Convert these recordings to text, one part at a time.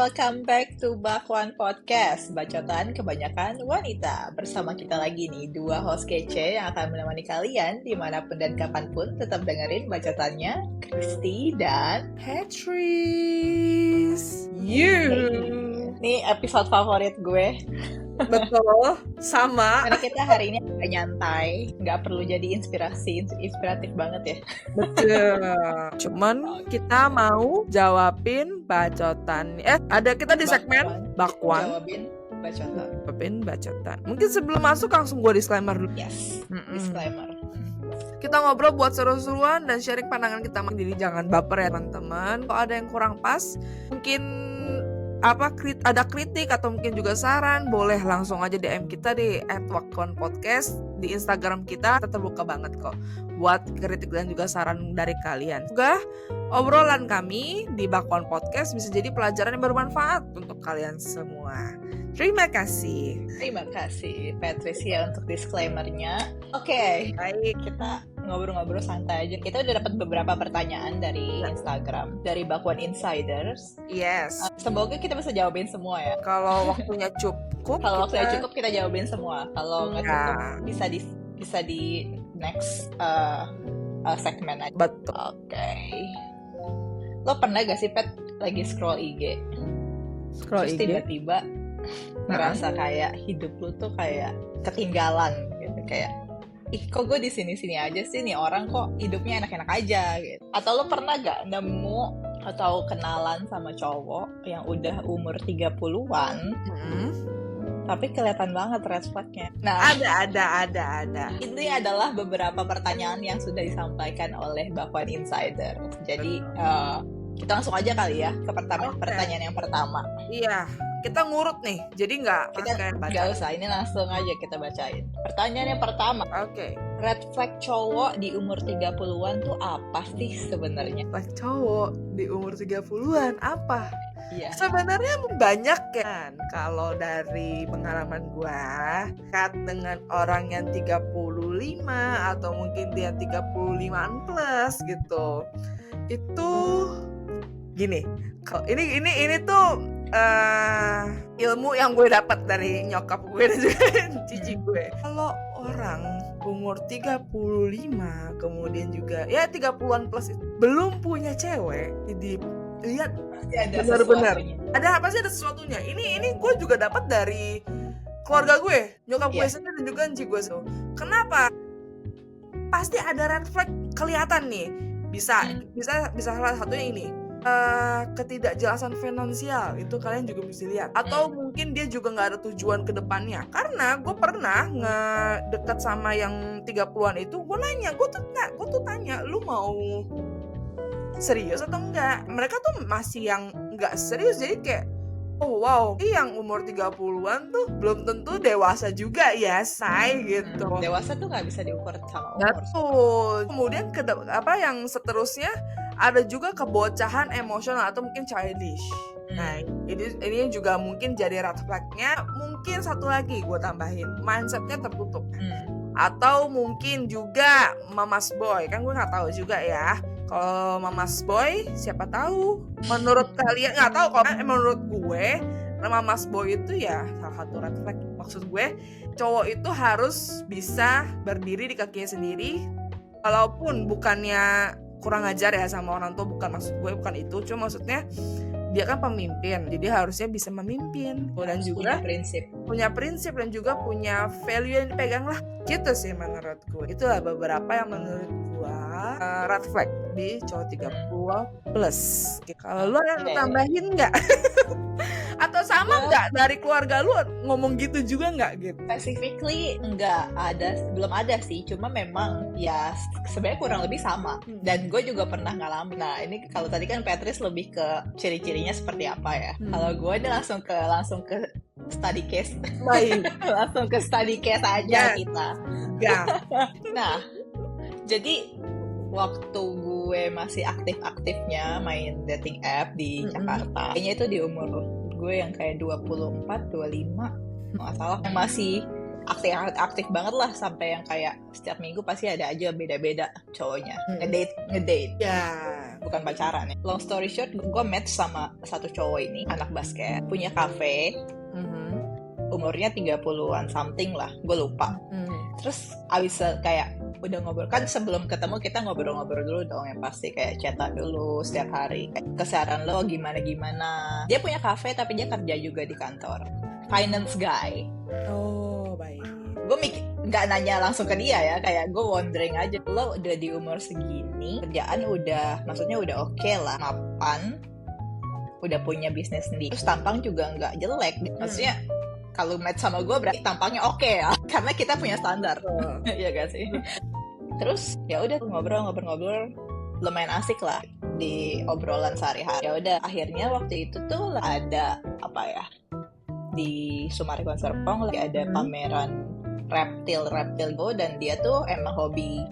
welcome back to Bakwan Podcast, bacotan kebanyakan wanita. Bersama kita lagi nih, dua host kece yang akan menemani kalian dimanapun dan kapanpun. Tetap dengerin bacotannya, Kristi dan Patrice. Ini episode favorit gue. Betul, sama. Karena kita hari ini agak nyantai, nggak perlu jadi inspiratif banget ya. Betul. Cuman kita mau jawabin bacotan. Ada kita di segmen Bakwan. Jawabin bacotan. Mungkin sebelum masuk langsung gue disclaimer dulu. Yes, disclaimer. Kita ngobrol buat seru-seruan dan sharing pandangan kita. Jadi jangan baper ya teman-teman. Kalau ada yang kurang pas, mungkin ada kritik atau mungkin juga saran, boleh langsung aja DM kita di @wakwanpodcast di Instagram kita. Kita terbuka banget kok buat kritik dan juga saran dari kalian. Semoga obrolan kami di Bakwan Podcast bisa jadi pelajaran yang bermanfaat untuk kalian semua. Terima kasih. Terima kasih Patricia untuk disclaimer-nya. Oke, baik, kita ngobrol-ngobrol santai aja. Kita udah dapat beberapa pertanyaan dari Instagram, dari Bakwan Insiders. Yes. Semoga kita bisa jawabin semua ya. Kalau waktunya cukup, waktunya cukup kita jawabin semua. Kalau nggak cukup bisa di next segmen aja. Betul. Oke. Lo pernah gak sih Pat lagi scroll IG? Terus tiba-tiba ngerasa kayak hidup lu tuh kayak ketinggalan gitu, kayak kok gue di sini aja sih, nih orang kok hidupnya enak-enak aja gitu. Atau lo pernah gak nemu atau kenalan sama cowok yang udah umur 30-an tapi kelihatan banget red flag-nya? Nah, ada. ini adalah beberapa pertanyaan yang sudah disampaikan oleh Bakwan Insider. Jadi kita langsung aja kali ya ke pertanyaan yang pertama. Iya, kita ngurut nih, jadi nggak usah, ini langsung aja kita bacain. Pertanyaan yang pertama. Oke. Red flag cowok di umur 30-an tuh apa sih sebenarnya? Flag cowok di umur 30-an apa? Iya. Sebenarnya banyak kan. Kalau dari pengalaman gua, kat dengan orang yang 35 atau mungkin dia 35-an plus gitu. Itu gini, kalau ini tuh ilmu yang gue dapat dari nyokap gue dan juga cici gue. Kalau orang umur 35 kemudian juga ya 30-an plus itu belum punya cewek, jadi lihat benar-benar ada sesuatunya. Ini gue juga dapat dari keluarga gue, nyokap gue sendiri dan juga anci gue. Kenapa? Pasti ada red flag kelihatan nih. Bisa salah satunya ini. Ketidakjelasan finansial itu kalian juga bisa lihat, atau mungkin dia juga nggak ada tujuan ke depannya. Karena gue pernah ngedeket sama yang 30-an itu, gue tuh tanya lu mau serius atau enggak. Mereka tuh masih yang nggak serius, jadi kayak oh wow, yang umur 30-an tuh belum tentu dewasa juga ya, say gitu. Dewasa tuh nggak bisa diukur sama umur. Betul. Kemudian yang seterusnya ada juga kebocahan emosional atau mungkin childish. Nah, ini juga mungkin jadi red flag-nya. Mungkin satu lagi gue tambahin, mindsetnya tertutup. Atau mungkin juga mamas boy, kan gue nggak tahu juga ya. Kalau mamas boy, siapa tahu? Menurut kalian nggak tahu. Kalau menurut gue, mamas boy itu ya salah satu red flag. Maksud gue, cowok itu harus bisa berdiri di kakinya sendiri, walaupun bukannya kurang ajar ya sama orang tua, bukan maksud gue, bukan itu. Cuma maksudnya dia kan pemimpin, jadi harusnya bisa memimpin dan juga punya prinsip dan juga punya value yang dipegang lah. Gitu sih menurut gue. Itulah beberapa yang menurut gue red flag di cowok 30 plus. Kalau lu yang tambahin nggak? Atau sama nggak dari keluarga lu ngomong gitu juga nggak gitu? Specifically belum ada sih. Cuma memang ya sebenarnya kurang lebih sama. Dan gue juga pernah ngalamin. Nah ini kalau tadi kan Patrice lebih ke ciri-cirinya seperti apa ya. Kalau gue ini langsung ke study case. Langsung ke study case aja kita. Nah, jadi waktu gue masih aktif-aktifnya main dating app di Jakarta, kayaknya itu di umur gue yang kayak 24, 25 nggak salah, yang masih aktif banget lah, sampai yang kayak setiap minggu pasti ada aja beda-beda cowoknya ngedate. Ya, bukan pacaran ya. Long story short, gue match sama satu cowok ini, anak basket, punya cafe, umurnya 30-an something lah, gue lupa. Terus abis kayak udah ngobrol, kan sebelum ketemu kita ngobrol-ngobrol dulu dong, yang pasti kayak chatan dulu setiap hari, kayak keseharian lo gimana. Dia punya cafe tapi dia kerja juga di kantor, finance guy. Oh, baik. Gue nggak nanya langsung ke dia ya, kayak gue wondering aja, lo udah di umur segini, kerjaan udah, maksudnya udah oke lah, mapan, udah punya bisnis sendiri, terus tampang juga nggak jelek, maksudnya kalau match sama gue berarti tampangnya oke ya, karena kita punya standar, iya gak sih? Terus ya udah ngobrol, lumayan asik lah di obrolan sehari-hari. Ya udah, akhirnya waktu itu tuh ada apa ya, di Summarecon Serpong lagi ada pameran reptil gue, dan dia tuh emang hobi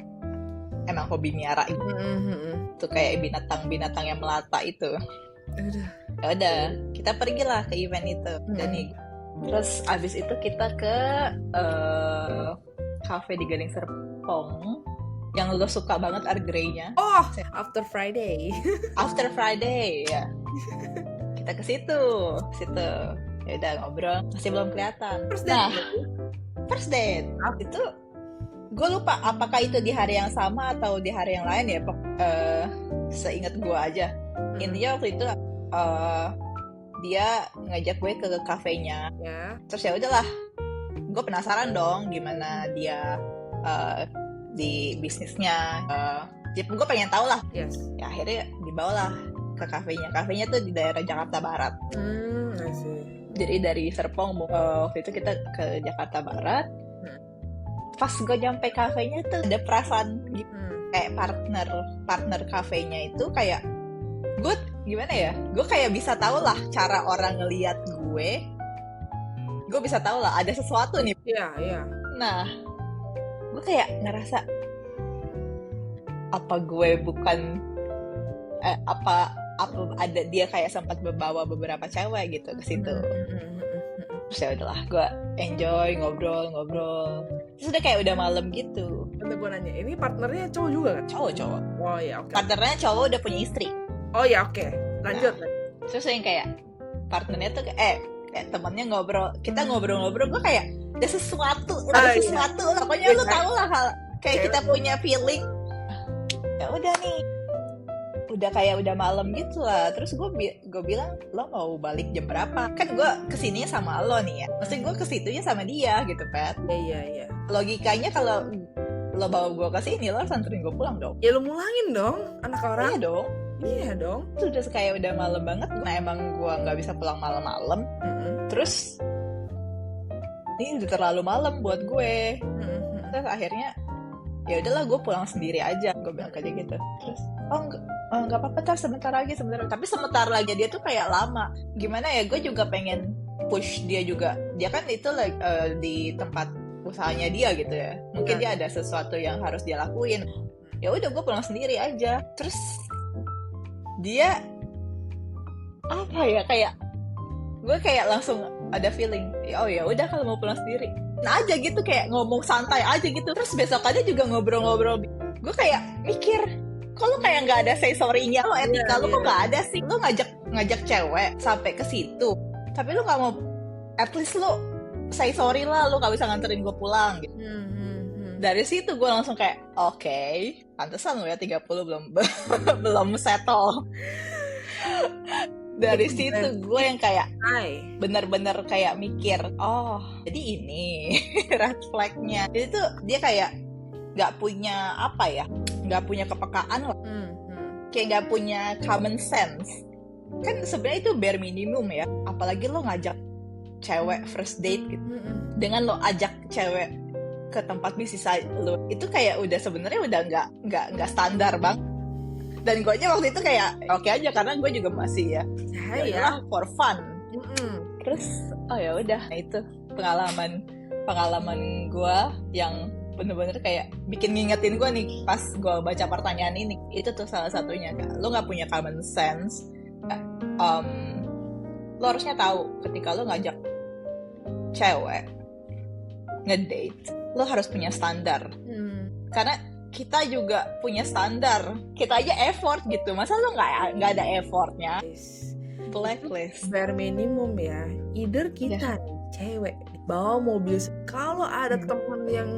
miara itu. Tuh kayak binatang yang melata itu. Ya udah, kita pergilah ke event itu. Dan terus abis itu kita ke cafe di Gading Serpong yang lo suka banget, Earl Grey-nya. Oh, After Friday ya. Kita ke situ. Ya udah ngobrol, masih belum kelihatan. First date. Itu gue lupa apakah itu di hari yang sama atau di hari yang lain ya. Seingat gue aja. Intinya waktu itu dia ngajak gue ke kafenya. Terus ya udahlah, gue penasaran dong gimana dia di bisnisnya. Gue pengen tahu lah. Ya akhirnya dibawalah ke kafenya tuh di daerah Jakarta Barat. Jadi dari Serpong waktu itu kita ke Jakarta Barat. Pas gue nyampe kafenya tuh ada perasaan gitu, kayak partner kafenya itu kayak gue gimana ya, gue kayak bisa tahu lah cara orang ngelihat gue bisa tahu lah ada sesuatu nih. Iya. Nah, gue kayak ngerasa apa gue bukan apa ada dia kayak sempat membawa beberapa cewek gitu ke situ. Terus ya udahlah, gue enjoy ngobrol. Terus udah kayak udah malam gitu. Bentar, gue nanya, ini partnernya cowok juga kan? Cowok. Oh ya, oke. Partnernya cowok udah punya istri. Oh ya, oke. Lanjut. Terus yang kayak partnernya tuh kayak temannya ngobrol, kita ngobrol, gue kayak ada sesuatu. Pokoknya lu tau lah hal kayak kita punya feeling. Ya udah nih, udah kayak udah malam gitu lah. Terus gue bilang, lo mau balik jam berapa? Kan gue kesininya sama lo nih ya, maksudnya gue kesitunya sama dia gitu, Pat. Iya. Logikanya kalau lo bawa gue kesini, lo harus anterin gue pulang dong. Ya lo mulangin dong, anak orang. Iya dong. Itu udah kayak udah malam banget. Nah emang gue nggak bisa pulang malam-malam. Terus ini udah terlalu malam buat gue. Terus akhirnya ya udahlah, gue pulang sendiri aja, gue bilang kayak gitu. Terus nggak apa-apa, sebentar lagi. Tapi sebentar lagi dia tuh kayak lama. Gimana ya, gue juga pengen push dia juga. Dia kan itu di tempat usahanya dia gitu ya. Mungkin dia ada sesuatu yang harus dia lakuin. Ya udah, gue pulang sendiri aja. Terus dia apa ya, kayak gue kayak langsung ada feeling, oh ya udah kalau mau pulang sendiri. Nah aja gitu, kayak ngomong santai aja gitu. Terus besokannya juga ngobrol-ngobrol. Gue kayak mikir, kok lo kayak nggak ada say sorry-nya, lo etika lo kok nggak ada sih? Lo ngajak cewek sampai ke situ, tapi lo nggak mau at least lo say sorry lah, lo nggak bisa nganterin gue pulang gitu. Dari situ gue langsung kayak oke, pantesan lo ya 30 belum settle. Dari situ gue yang kayak bener-bener kayak mikir, oh jadi ini red flag-nya. Jadi tuh dia kayak nggak punya apa ya, nggak punya kepekaan lah, kayak nggak punya common sense. Kan sebenarnya itu bare minimum ya, apalagi lo ngajak cewek first date gitu. Dengan lo ajak cewek ke tempat bisnis lo, itu kayak udah sebenarnya udah nggak standar bang. Dan gue aja waktu itu kayak oke aja, karena gue juga masih ya for fun. Terus oh ya udah, nah itu pengalaman gue yang bener-bener kayak bikin ngingetin gue nih pas gue baca pertanyaan ini. Itu tuh salah satunya, lo nggak punya common sense. Lo harusnya tahu ketika lo ngajak cewek ngedate, lo harus punya standar. Karena kita juga punya standar, kita aja effort gitu, masa lu nggak ada effortnya? Blacklist. Bare minimum ya, either kita cewek bawa mobil, kalau ada temen yang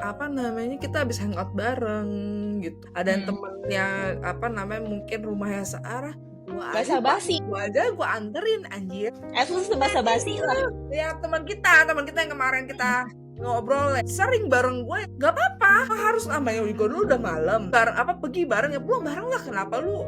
apa namanya kita habis hangout bareng gitu, ada yang temennya apa namanya mungkin rumahnya searah, basa-basi, gua anterin anjir, least basa-basi lah ya. Teman kita yang kemarin kita ngobrol sering bareng gue, nggak apa-apa, harus namanya juga dulu udah malam bareng apa pergi bareng ya, pulang bareng lah, kenapa lu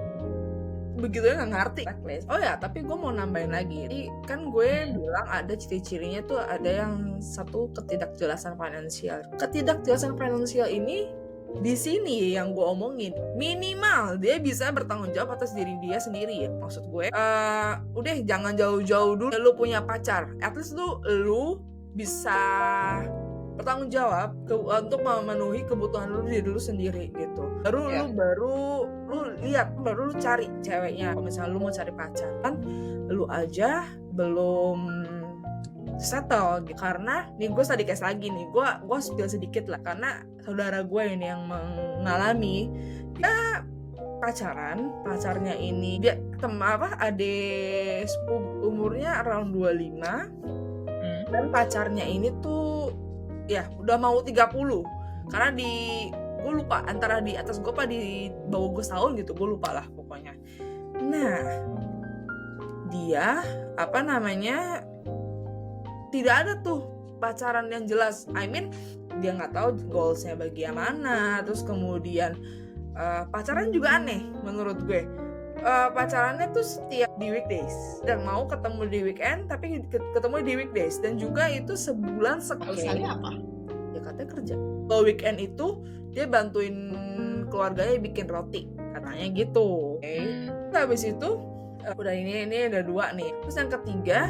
begitu ya, nggak ngerti. Oh ya, tapi gue mau nambahin lagi. Jadi kan gue bilang ada ciri-cirinya tuh, ada yang satu, ketidakjelasan finansial. Ketidakjelasan finansial ini di sini yang gue omongin, minimal dia bisa bertanggung jawab atas diri dia sendiri ya. Maksud gue, udah jangan jauh-jauh dulu lu punya pacar, at least lu bisa bertanggung jawab untuk memenuhi kebutuhan lu diri lu sendiri gitu. Baru lu lihat, baru lu cari ceweknya. Kalau misalnya lu mau cari pacar, kan lu aja belum settle gitu. Karena nih gue tadi case lagi nih, gue spill sedikit lah, karena saudara gue ini yang mengalami, dia pacarnya ini dia adik sepupu umurnya around 25, dan pacarnya ini tuh ya udah mau 30, karena gue lupa antara di atas gue apa di bawah gue setahun gitu, gue lupa lah pokoknya. Nah, dia apa namanya tidak ada tuh pacaran yang jelas. I mean dia nggak tahu goalsnya bagian mana. Terus kemudian pacaran juga aneh menurut gue. Pacarannya tuh setiap di weekdays, dan mau ketemu di weekend tapi ketemu di weekdays, dan juga itu sebulan sekali. Alasannya apa? Ya katanya kerja. Kalau weekend itu dia bantuin keluarganya bikin roti katanya gitu. Terus habis itu udah ini ada 2 nih. Terus yang ketiga,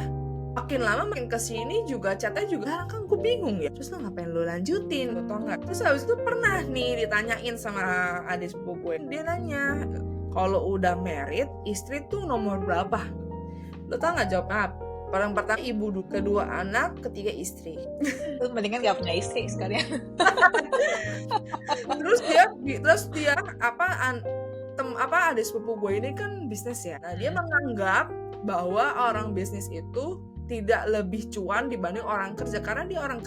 makin lama makin kesini juga chatnya juga kan gue bingung ya. Terus lo ngapain lo lanjutin atau enggak? Terus habis itu pernah nih ditanyain sama adik sepupu gue. Dia nanya, kalau udah married, istri tuh nomor berapa? Lo tau gak jawabnya apa? Orang pertama ibu, kedua anak, ketiga istri. Terus mendingan gak punya istri sekalian. Terus dia adik sepupu gue ini kan bisnis ya. Nah, dia menganggap bahwa orang bisnis itu tidak lebih cuan dibanding orang kerja, karena dia orang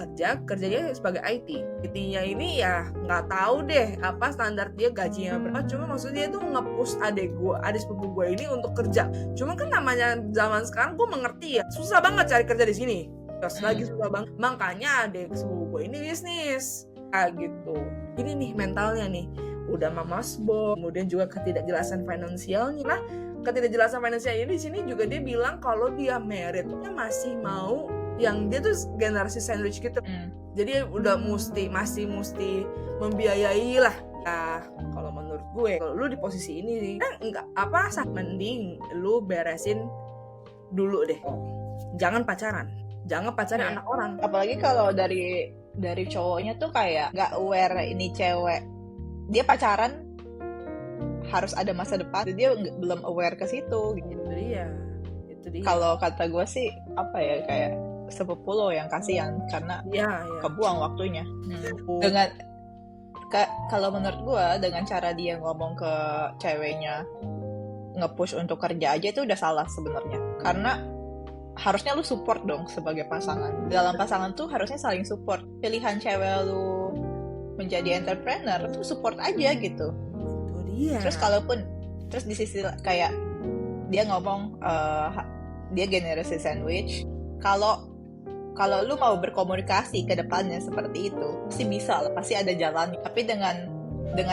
kerjanya sebagai IT. IT-nya ini ya nggak tahu deh apa standar dia gajinya berapa, cuma maksudnya itu nge-push adik sepupu gue ini untuk kerja. Cuma kan namanya zaman sekarang gue mengerti ya, susah banget cari kerja di sini. Terus lagi susah banget, makanya adik sepupu gue ini bisnis kayak gitu. Ini nih mentalnya nih, udah mamas bo, kemudian juga ketidakjelasan finansialnya. Nah, ketidakjelasan finansial ini di sini juga dia bilang kalau dia married-nya masih mau yang dia tuh generasi sandwich gitu. Jadi udah masih mesti membiayai lah. Nah, kalau menurut gue, kalau lu di posisi ini enggak mending lu beresin dulu deh. Jangan pacaran anak orang. Apalagi kalau dari cowoknya tuh kayak nggak aware ini cewek, dia pacaran harus ada masa depan, dia belum aware ke situ gitu. Itu dia. Kalau kata gue sih apa ya, kayak sepupu lo yang kasihan karena kebuang waktunya. Dengan kalau menurut gue, dengan cara dia ngomong ke ceweknya nge-push untuk kerja aja itu udah salah sebenarnya. Karena harusnya lu support dong sebagai pasangan. Dalam pasangan tuh harusnya saling support. Pilihan cewek lu menjadi entrepreneur tuh support aja gitu. Terus di sisi kayak dia ngomong dia generasi sandwich. Kalau lu mau berkomunikasi ke depannya seperti itu, pasti bisa lah, pasti ada jalan. Tapi dengan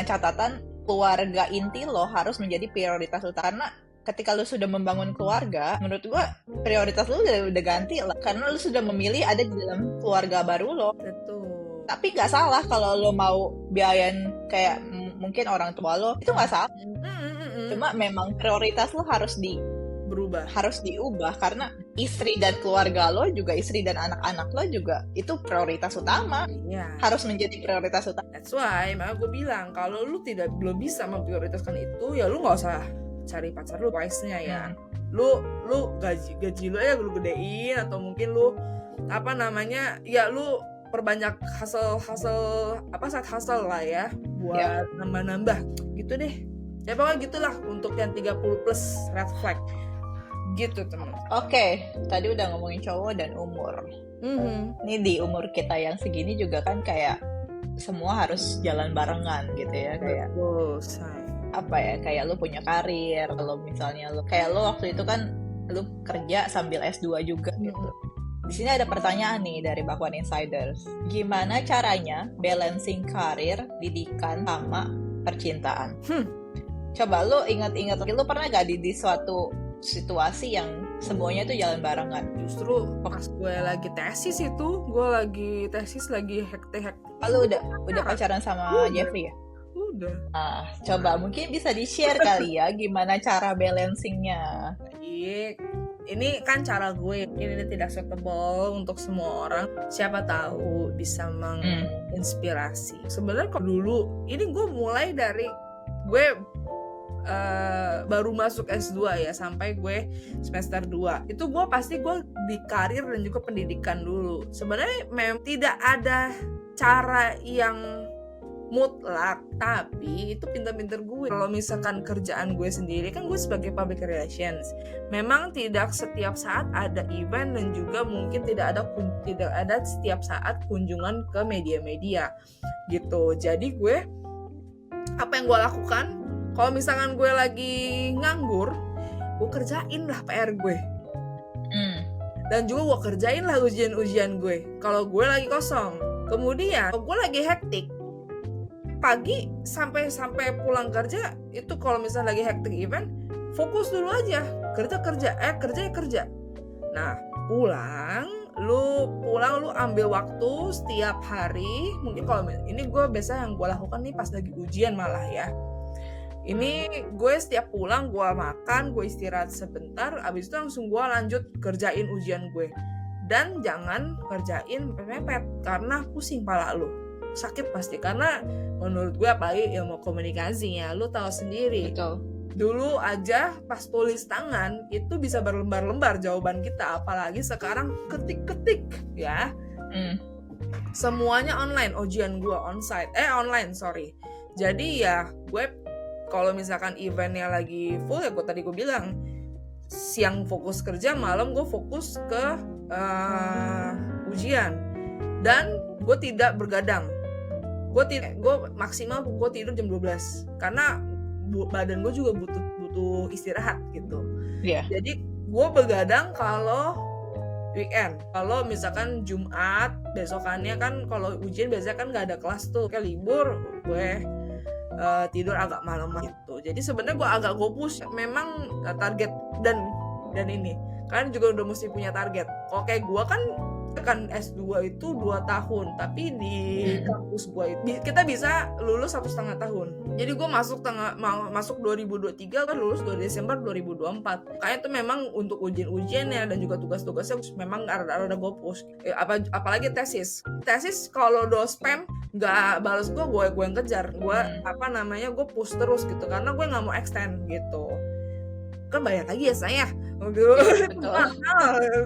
catatan keluarga inti lo harus menjadi prioritas utama. Karena ketika lu sudah membangun keluarga, menurut gua prioritas lu udah ganti lah, karena lu sudah memilih ada di dalam keluarga baru lo. Betul. Tapi nggak salah kalau lo mau biayain kayak mungkin orang tua lo, itu nggak salah. Cuma memang prioritas lo harus diubah karena istri dan keluarga lo juga, istri dan anak-anak lo juga itu prioritas utama. Harus menjadi prioritas utama. That's why makanya gue bilang kalau lu belum bisa memprioritaskan itu, ya lu nggak usah cari pacar lu wise-nya ya. Lu gaji lu ya lu gedein, atau mungkin lu lu perbanyak side hustle lah ya buat nambah-nambah gitu deh. Ya pokoknya gitulah untuk yang 30 plus red flag gitu teman. Oke, tadi udah ngomongin cowok dan umur. Ini di umur kita yang segini juga kan kayak semua harus jalan barengan gitu ya, kayak apa ya, kayak lu punya karir, kalau misalnya lu kayak lu waktu itu kan lu kerja sambil S2 juga gitu. Di sini ada pertanyaan nih dari Bakwan Insiders. Gimana caranya balancing karir, pendidikan, sama percintaan? Coba lu ingat-ingat, lu pernah gak di suatu situasi yang semuanya tuh jalan barengan? Justru pas gue lagi tesis itu, lagi hektik. Lu udah pacaran sama Jeffrey ya? Udah. Nah, coba mungkin bisa di-share kali ya gimana cara balancingnya. Ini kan cara gue, ini tidak suitable untuk semua orang. Siapa tahu bisa menginspirasi. Sebenarnya kalau dulu, ini gue mulai dari gue baru masuk S2 ya, sampai gue semester 2. Itu gue pasti di karir dan juga pendidikan dulu. Sebenarnya memang tidak ada cara yang mutlak, tapi itu pinter-pinter gue. Kalau misalkan kerjaan gue sendiri, kan gue sebagai public relations, memang tidak setiap saat ada event dan juga mungkin tidak ada setiap saat kunjungan ke media-media gitu. Jadi gue, apa yang gue lakukan kalau misalkan gue lagi nganggur, gue kerjain lah PR gue, dan juga gue kerjain lah ujian-ujian gue kalau gue lagi kosong. Kemudian kalau gue lagi hektik pagi sampai pulang kerja, itu kalau misalnya lagi hektik event, fokus dulu aja, kerja. Nah, pulang lu ambil waktu setiap hari. Mungkin kalau ini gue biasa yang gue lakukan nih pas lagi ujian malah ya. Ini gue setiap pulang gue makan, gue istirahat sebentar, abis itu langsung gue lanjut kerjain ujian gue. Dan jangan kerjain mepet karena pusing pala lu, sakit pasti. Karena menurut gue, apalagi ilmu komunikasi ya, lu tahu sendiri. Betul. Dulu aja pas tulis tangan itu bisa berlembar-lembar jawaban kita, apalagi sekarang ketik-ketik ya. Semuanya online, ujian gue online. Jadi ya gue kalau misalkan eventnya lagi full ya, gue bilang siang fokus kerja, malam gue fokus ke ujian. Dan gue tidak bergadang. Gue maksimal gue tidur jam 12 karena badan gue juga butuh istirahat gitu. Jadi gue begadang kalau weekend. Kalau misalkan Jumat besokannya kan, kalau ujian biasanya kan nggak ada kelas tuh, kayak libur, gue tidur agak malam gitu. Jadi sebenarnya gue push memang target dan ini kan juga udah mesti punya target. Oke, gue kan S2 itu 2 tahun, tapi di kampus gue kita bisa lulus 1,5 tahun. Jadi gue masuk 2023 kan, lulus 2 Desember 2024. Kayaknya itu memang untuk ujian-ujiannya dan juga tugas-tugasnya memang ada gue push. Apalagi tesis kalau dospem nggak balas gue yang kejar. Gue gue push terus gitu, karena gue nggak mau extend gitu. Kan bayar lagi ya saya gitu.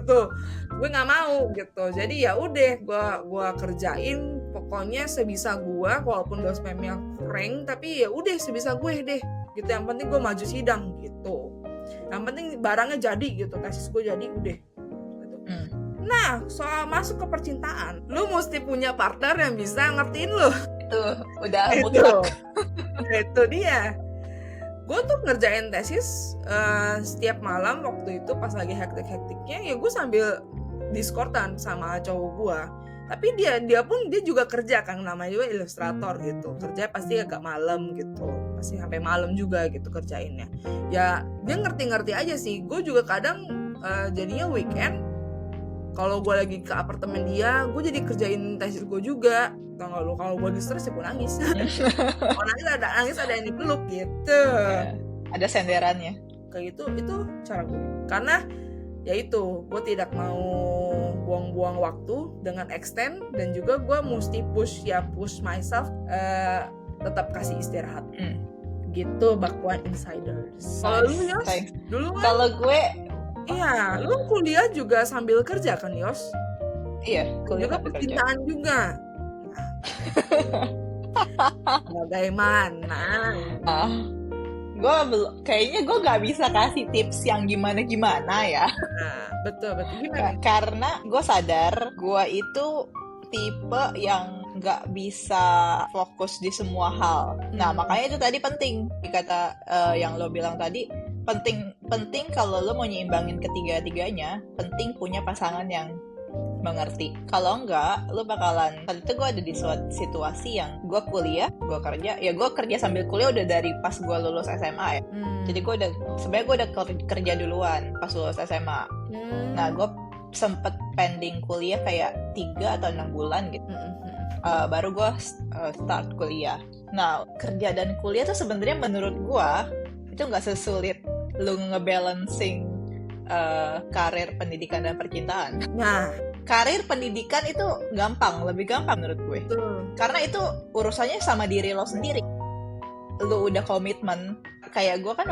Tuh gue nggak mau gitu. Jadi ya udah gue kerjain pokoknya sebisa gue, walaupun dospemnya kurang, tapi ya udah sebisa gue deh gitu. Yang penting gue maju sidang gitu, yang penting barangnya jadi gitu, tesis gue jadi udah gitu. Nah, soal masuk ke percintaan, lu mesti punya partner yang bisa ngertiin lu. Itu udah mutlak. Itu dia. Gue tuh ngerjain tesis setiap malam waktu itu pas lagi hektik-hektiknya ya, gue sambil diskordan sama cowok gue. Tapi dia pun juga kerja kan, namanya juga ilustrator gitu, kerja pasti agak malam gitu, pasti sampai malam juga gitu kerjainnya. Ya dia ngerti aja sih. Gue juga kadang jadinya weekend kalau gue lagi ke apartemen dia, gue jadi kerjain tesis gue juga. Kalau gue lagi stres ya gue nangis. Kalau nangis ada yang dipeluk gitu. Ada senderannya. Kayak gitu, itu cara gue. Karena ya itu, gue tidak mau buang-buang waktu dengan extend, dan juga gue mesti push myself, tetap kasih istirahat. Gitu, Bakwan Insiders. Kalau lu Yos, dulu kalau gue iya, lu kuliah juga sambil kerja kan Yos? Iya, kuliah juga sambil kerja. percintaan juga. Bagaimana? Kayaknya gue nggak bisa kasih tips yang gimana ya. Nah, betul gimana? Karena gue sadar gue itu tipe yang nggak bisa fokus di semua hal. Nah, makanya itu tadi penting kata yang lo bilang tadi, penting kalau lo mau nyimbangin ketiga-tiganya, penting punya pasangan yang mengerti. Kalau enggak, lo bakalan. Tadi itu gue ada di suatu situasi yang gue kuliah, gue kerja. Ya gue kerja sambil kuliah udah dari pas gue lulus SMA ya. Jadi sebenarnya gue udah kerja duluan pas lulus SMA. Nah, gue sempet pending kuliah kayak 3 atau 6 bulan gitu. Baru gue start kuliah. Nah, kerja dan kuliah tuh sebenarnya menurut gue itu nggak sesulit lo ngebalancing karir, pendidikan, dan percintaan. Nah, karir pendidikan itu lebih gampang menurut gue. Karena itu urusannya sama diri lo sendiri. Lo udah komitmen. Kayak gue kan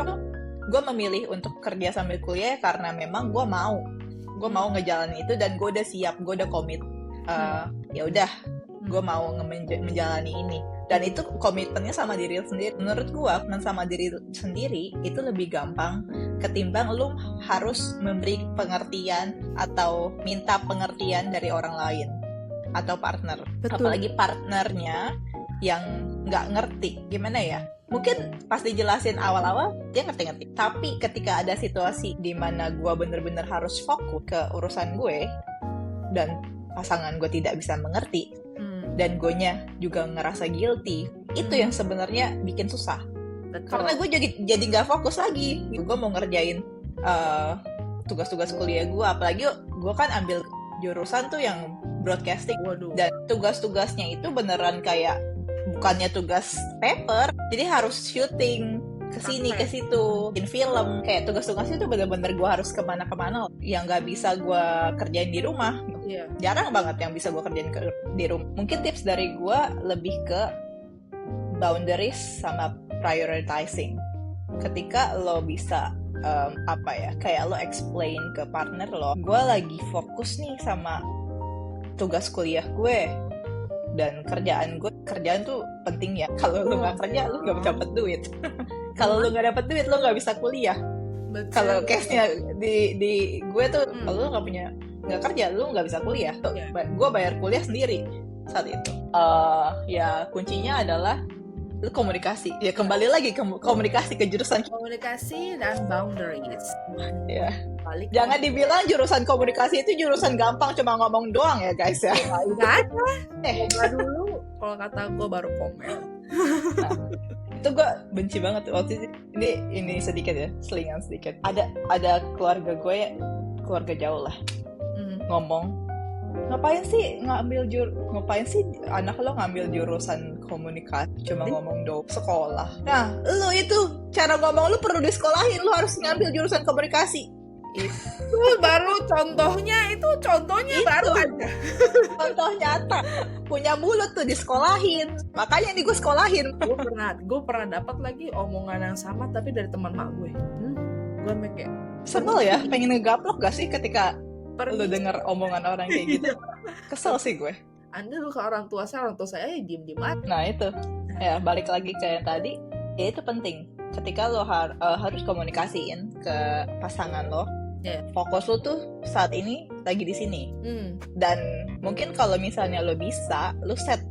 gue memilih untuk kerja sambil kuliah karena memang gue mau ngejalanin itu dan gue udah siap, gue udah komit. Ya udah, gue mau menjalani ini. Dan itu komitmennya sama diri sendiri. Menurut gue, sama diri sendiri itu lebih gampang ketimbang lu harus memberi pengertian atau minta pengertian dari orang lain atau partner. Betul. Apalagi partnernya yang nggak ngerti. Gimana ya? Mungkin pas dijelasin awal-awal dia ngerti-ngerti. Tapi ketika ada situasi di mana gue bener-bener harus fokus ke urusan gue dan pasangan gue tidak bisa mengerti, dan gue-nya juga ngerasa guilty, itu yang sebenarnya bikin susah. Betul. Karena gue jadi nggak fokus lagi. Gue mau ngerjain tugas-tugas kuliah gue, apalagi gue kan ambil jurusan tuh yang broadcasting. Waduh. Dan tugas-tugasnya itu beneran kayak bukannya tugas paper, jadi harus syuting kesini ke situ, bikin film. Kayak tugas-tugasnya tuh bener-bener gue harus kemana-kemana yang nggak bisa gue kerjain di rumah. Jarang banget yang bisa gue kerjain di rumah. Mungkin tips dari gue lebih ke boundaries sama prioritizing. Ketika lo bisa kayak lo explain ke partner lo, gue lagi fokus nih sama tugas kuliah gue dan kerjaan tuh penting ya. Kalau lo nggak kerja, lo nggak dapet duit. Kalau lo nggak dapet duit, lo nggak bisa kuliah. Kalau case-nya di gue tuh, kalau lo nggak kerja, lu nggak bisa kuliah. Gue bayar kuliah sendiri saat itu. Ya kuncinya adalah lu komunikasi. Ya kembali lagi ke komunikasi, ke jurusan komunikasi dan boundaries. Ya. Jangan dibilang jurusan komunikasi itu jurusan gampang, cuma ngomong doang ya guys ya. Nggak ada. Dulu kalau kata gue baru komen. Nah, itu gue benci banget waktu itu. Ini sedikit ya, selingan sedikit. Ada keluarga gue, keluarga jauh lah. Ngomong, ngapain sih anak lo ngambil jurusan komunikasi, cuma ngomong sekolah. Nah, lo itu cara ngomong lo perlu disekolahin, lo harus ngambil jurusan komunikasi. Itu baru contohnya baru aja. Contoh nyata, punya mulut tuh disekolahin. Makanya gue sekolahin. Gue pernah dapat lagi omongan yang sama tapi dari teman mak gue. Gue kayak sebel ya, pengen ngegaplok gak sih ketika lu denger omongan orang kayak gitu. Kesel sih gue. Anda lu ke orang tua saya diem-diem aja. Nah itu, ya balik lagi ke yang tadi, ya itu penting. Ketika lo harus komunikasiin ke pasangan lo, fokus lo tuh saat ini lagi di sini. Dan mungkin kalau misalnya lo bisa, lo set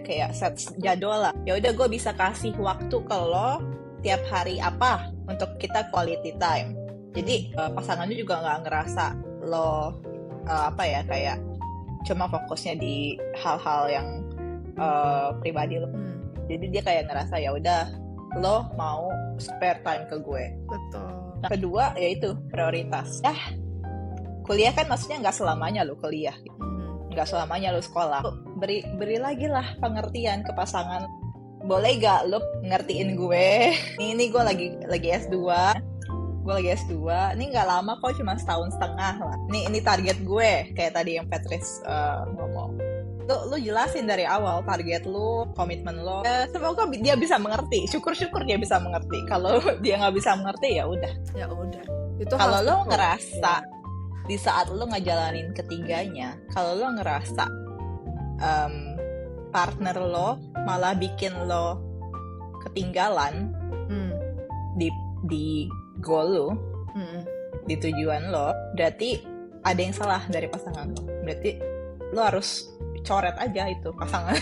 kayak set jadwal lah. Ya udah, gue bisa kasih waktu ke lo tiap hari apa untuk kita quality time. Jadi pasangannya juga nggak ngerasa lo kayak cuma fokusnya di hal-hal yang pribadi lo. Jadi dia kayak ngerasa ya udah lo mau spare time ke gue. Betul. Nah, kedua yaitu prioritas. Kuliah kan maksudnya nggak selamanya lo kuliah, nggak selamanya lo sekolah. Beri lagi lah pengertian ke pasangan. Boleh gak lo ngertiin gue? Ini gue lagi S2. Gue lagi S2, ini nggak lama kok, cuma setahun setengah lah. Ini target gue, kayak tadi yang Patrice ngomong. Lu jelasin dari awal target lu, komitmen lu. Semoga dia bisa mengerti. Syukur-syukur dia bisa mengerti. Kalau dia nggak bisa mengerti ya udah. Itu kalau lu ngerasa di saat lo ngejalanin ketiganya, kalau lo ngerasa partner lo malah bikin lo ketinggalan di goal lo, di tujuan lo, berarti ada yang salah dari pasangan lo. Berarti lo harus coret aja itu pasangan.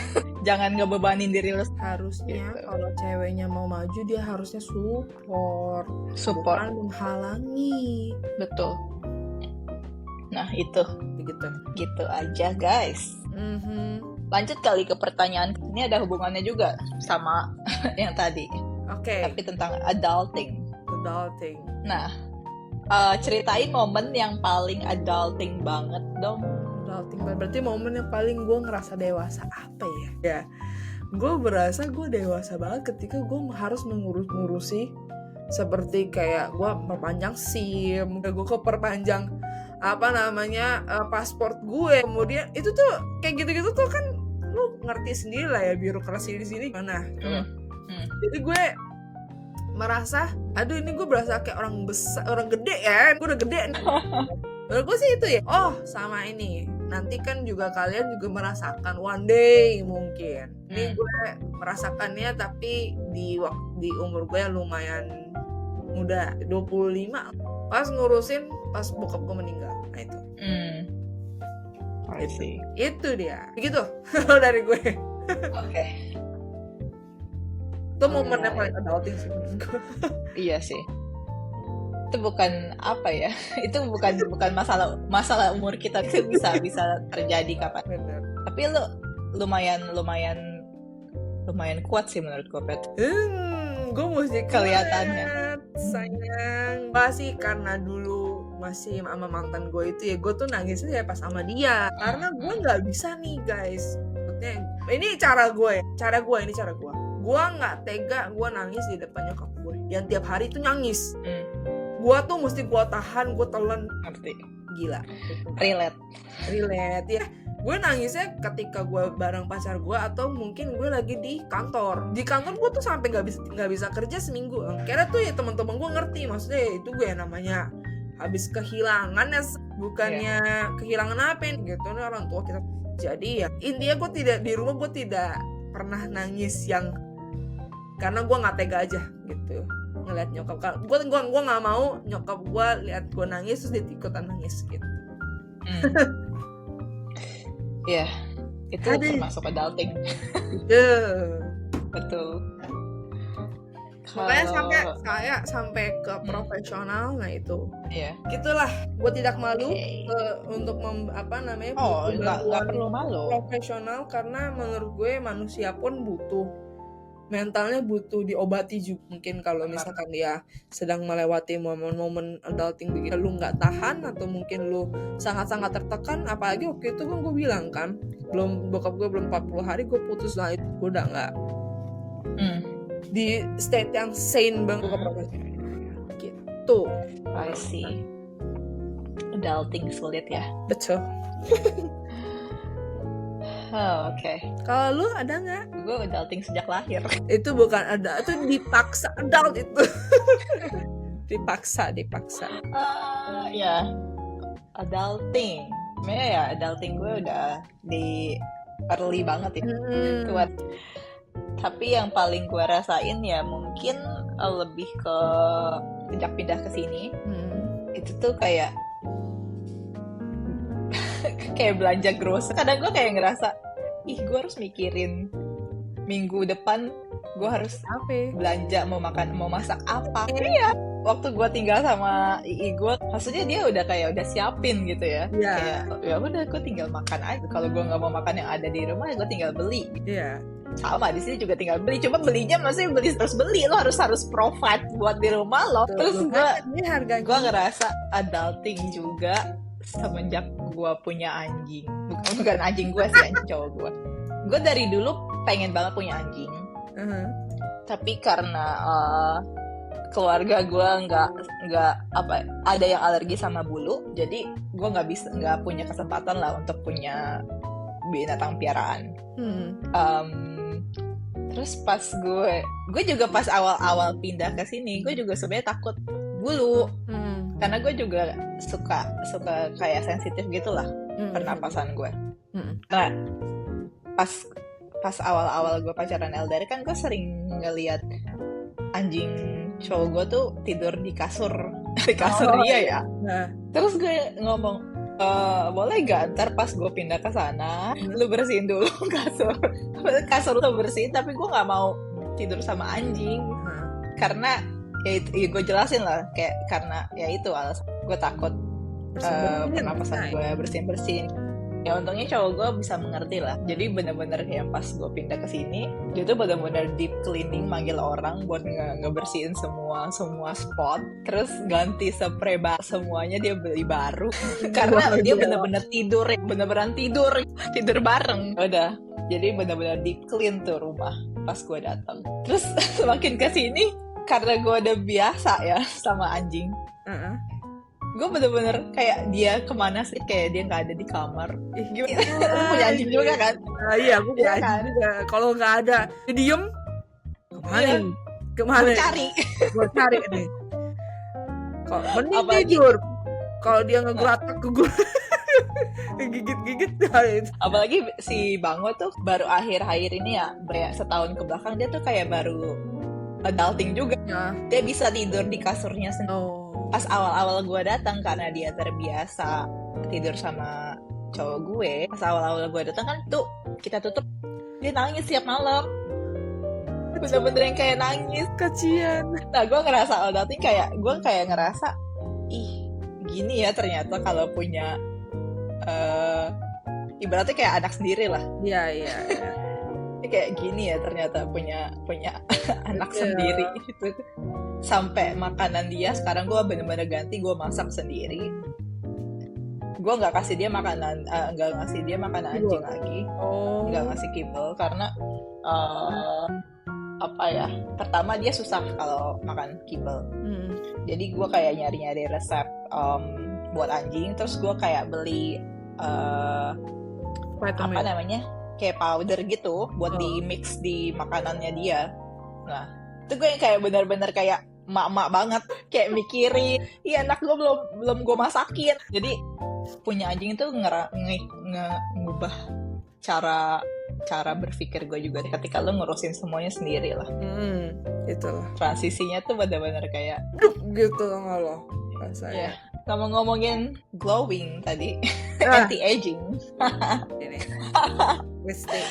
Jangan ngebebanin diri lo. Harusnya Gitu. kalau ceweknya mau maju, dia harusnya support, bukan menghalangi. Betul. Nah itu gitu aja guys. Lanjut kali ke pertanyaan. Ini ada hubungannya juga sama yang tadi. Oke. Tapi tentang adulting. Nah, ceritain momen yang paling adulting banget dong. Adulting berarti momen yang paling gue ngerasa dewasa apa ya? Ya, gue berasa gue dewasa banget ketika gue harus ngurusi seperti kayak gue perpanjang SIM, gue keperpanjang paspor gue. Kemudian itu tuh kayak gitu-gitu tuh kan lu ngerti sendiri lah ya birokrasi di sini mana. Jadi gue merasa, aduh ini gue berasa kayak orang besar, orang gede ya, gue udah gede. Menurut gue sih itu ya. Oh sama ini, nanti kan juga kalian juga merasakan one day mungkin. Ini gue merasakannya tapi di umur gue yang lumayan muda, 25, pas ngurusin pas bokap gue meninggal. Nah itu. I see. Itu dia. Begitu dari gue. Oke. Itu momennya paling adulting sih menurut gue. Iya sih. Itu bukan apa ya? Itu bukan masalah umur kita. Itu bisa terjadi kapan. Bener. Tapi lo lumayan kuat sih menurut gue, Pet. Gue mesti kelihatannya. Sayang. Masih karena dulu masih sama mantan gue itu ya, gue tuh nangisnya ya pas sama dia. Karena gue nggak bisa nih guys. Maksudnya ini cara gue. Gue nggak tega gue nangis di depan nyokap gue yang tiap hari tuh nangis. Gue tuh mesti gue tahan, gue telan. Ngerti. Gila. Relate ya. Gue nangisnya ketika gue bareng pacar gue atau mungkin gue lagi di kantor. Di kantor gue tuh sampai nggak bisa kerja seminggu. Kira tuh ya teman-teman gue ngerti, maksudnya itu gue yang namanya habis kehilangan ya, bukannya kehilangan apa gitu nih orang tua kita. Jadi ya intinya gue tidak di rumah, gue tidak pernah nangis yang karena gue nggak tega aja gitu ngeliat nyokap. Gue nggak mau nyokap gue lihat gue nangis terus dia ikutan nangis gitu. Iya, itu termasuk adulting. Betul. Makanya sampai ke profesional, nah itu. Iya. Gitulah, gue tidak malu untuk nggak perlu malu. Profesional karena menurut gue manusia pun butuh mentalnya, butuh diobati juga. Mungkin kalau misalkan dia sedang melewati momen-momen adulting begitu, lu nggak tahan atau mungkin lu sangat-sangat tertekan, apalagi waktu itu gue bilang kan, bokap gue belum 40 hari gue putus lah, itu gue udah nggak di state yang sane banget gitu. I see. Adulting sulit ya. Betul. Oh, oke. Kalau lu ada nggak? Gue adulting sejak lahir. Itu bukan ada, itu dipaksa adult itu. dipaksa. Ya, adulting. Sebenarnya ya adulting gue udah di early banget ya. Kuat. Tapi yang paling gue rasain ya mungkin lebih ke sejak pindah ke sini. Itu tuh kayak belanja grocery. Kadang gue kayak ngerasa, gue harus mikirin minggu depan gue harus belanja, mau masak apa. Iya. Waktu gue tinggal sama ii gue, maksudnya dia udah siapin gitu ya. Kayak ya udah gue tinggal makan aja. Kalau gue nggak mau makan yang ada di rumah, gue tinggal beli. Iya. Sama di sini juga tinggal beli, cuma belinya maksudnya beli, lo harus provide buat di rumah lo. Terus gue ngerasa adulting juga semenjak gue punya anjing. Bukan anjing gue sih, anjing cowok gue dari dulu pengen banget punya anjing. Tapi karena keluarga gue nggak ada yang alergi sama bulu, jadi gue nggak punya kesempatan lah untuk punya binatang piaraan. Terus pas gue juga pas awal-awal pindah ke sini, gue juga sebenarnya takut bulu. karena gue juga suka kayak sensitif gitulah pernapasan gue. Nah pas awal-awal gue pacaran LDR kan gue sering ngeliat anjing cowok gue tuh tidur di kasur dia ya. Terus gue ngomong, boleh gak ntar pas gue pindah ke sana lu bersihin dulu kasur lu bersihin, tapi gue nggak mau tidur sama anjing karena ya gue jelasin lah kayak karena ya itu alasan gue takut pernapasan gue bersin. Ya untungnya cowok gue bisa mengerti lah. Jadi bener-bener kayak pas gue pindah ke sini, dia tuh bener-bener deep cleaning, manggil orang buat ngebersihin semua spot, terus ganti spray semuanya dia beli baru karena dia bener-bener tidur bareng. Udah, jadi bener-bener deep clean tuh rumah pas gue datang. Terus semakin ke sini karena gue udah biasa ya sama anjing. Gue bener-bener kayak dia kemana sih, kayak dia nggak ada di kamar. Gimana? Lu punya anjing juga kan? Iya, aku punya anjing juga. Kalau nggak ada, dia diem. Kemana? Gue cari nih. Kalau mending tidur. Kalau dia ngegelatak ke gue, gigit-gigit. Apalagi si Bango tuh baru akhir-akhir ini ya, setahun ke belakang dia tuh kayak baru adulting juga. Dia bisa tidur di kasurnya sendiri. Pas awal-awal gue datang karena dia terbiasa tidur sama cowok gue, pas awal-awal gue datang kan tuh kita tutup, dia nangis tiap malam, bener-bener yang kayak nangis, kasian. Nah gue ngerasa adulting gue kayak ngerasa ih gini ya ternyata kalau punya ibaratnya kayak anak sendiri lah. Iya. Kayak gini ya ternyata punya anak sendiri gitu. Sampai makanan dia sekarang gue bener-bener ganti, gue masak sendiri. Gue nggak ngasih dia makanan anjing lagi, nggak ngasih kibble karena pertama dia susah kalau makan kibble. Jadi gue kayak nyari resep buat anjing, terus gue kayak beli kayak powder gitu buat di mix di makanannya dia. Nah itu gue kayak benar-benar kayak mak-mak banget, kayak mikirin iya anak gue belum gue masakin. Jadi punya anjing itu ngubah cara berpikir gue juga ketika lo ngurusin semuanya sendiri lah. Itulah transisinya tuh benar-benar kayak gitu lo rasanya. Ngomongin glowing tadi, anti-aging.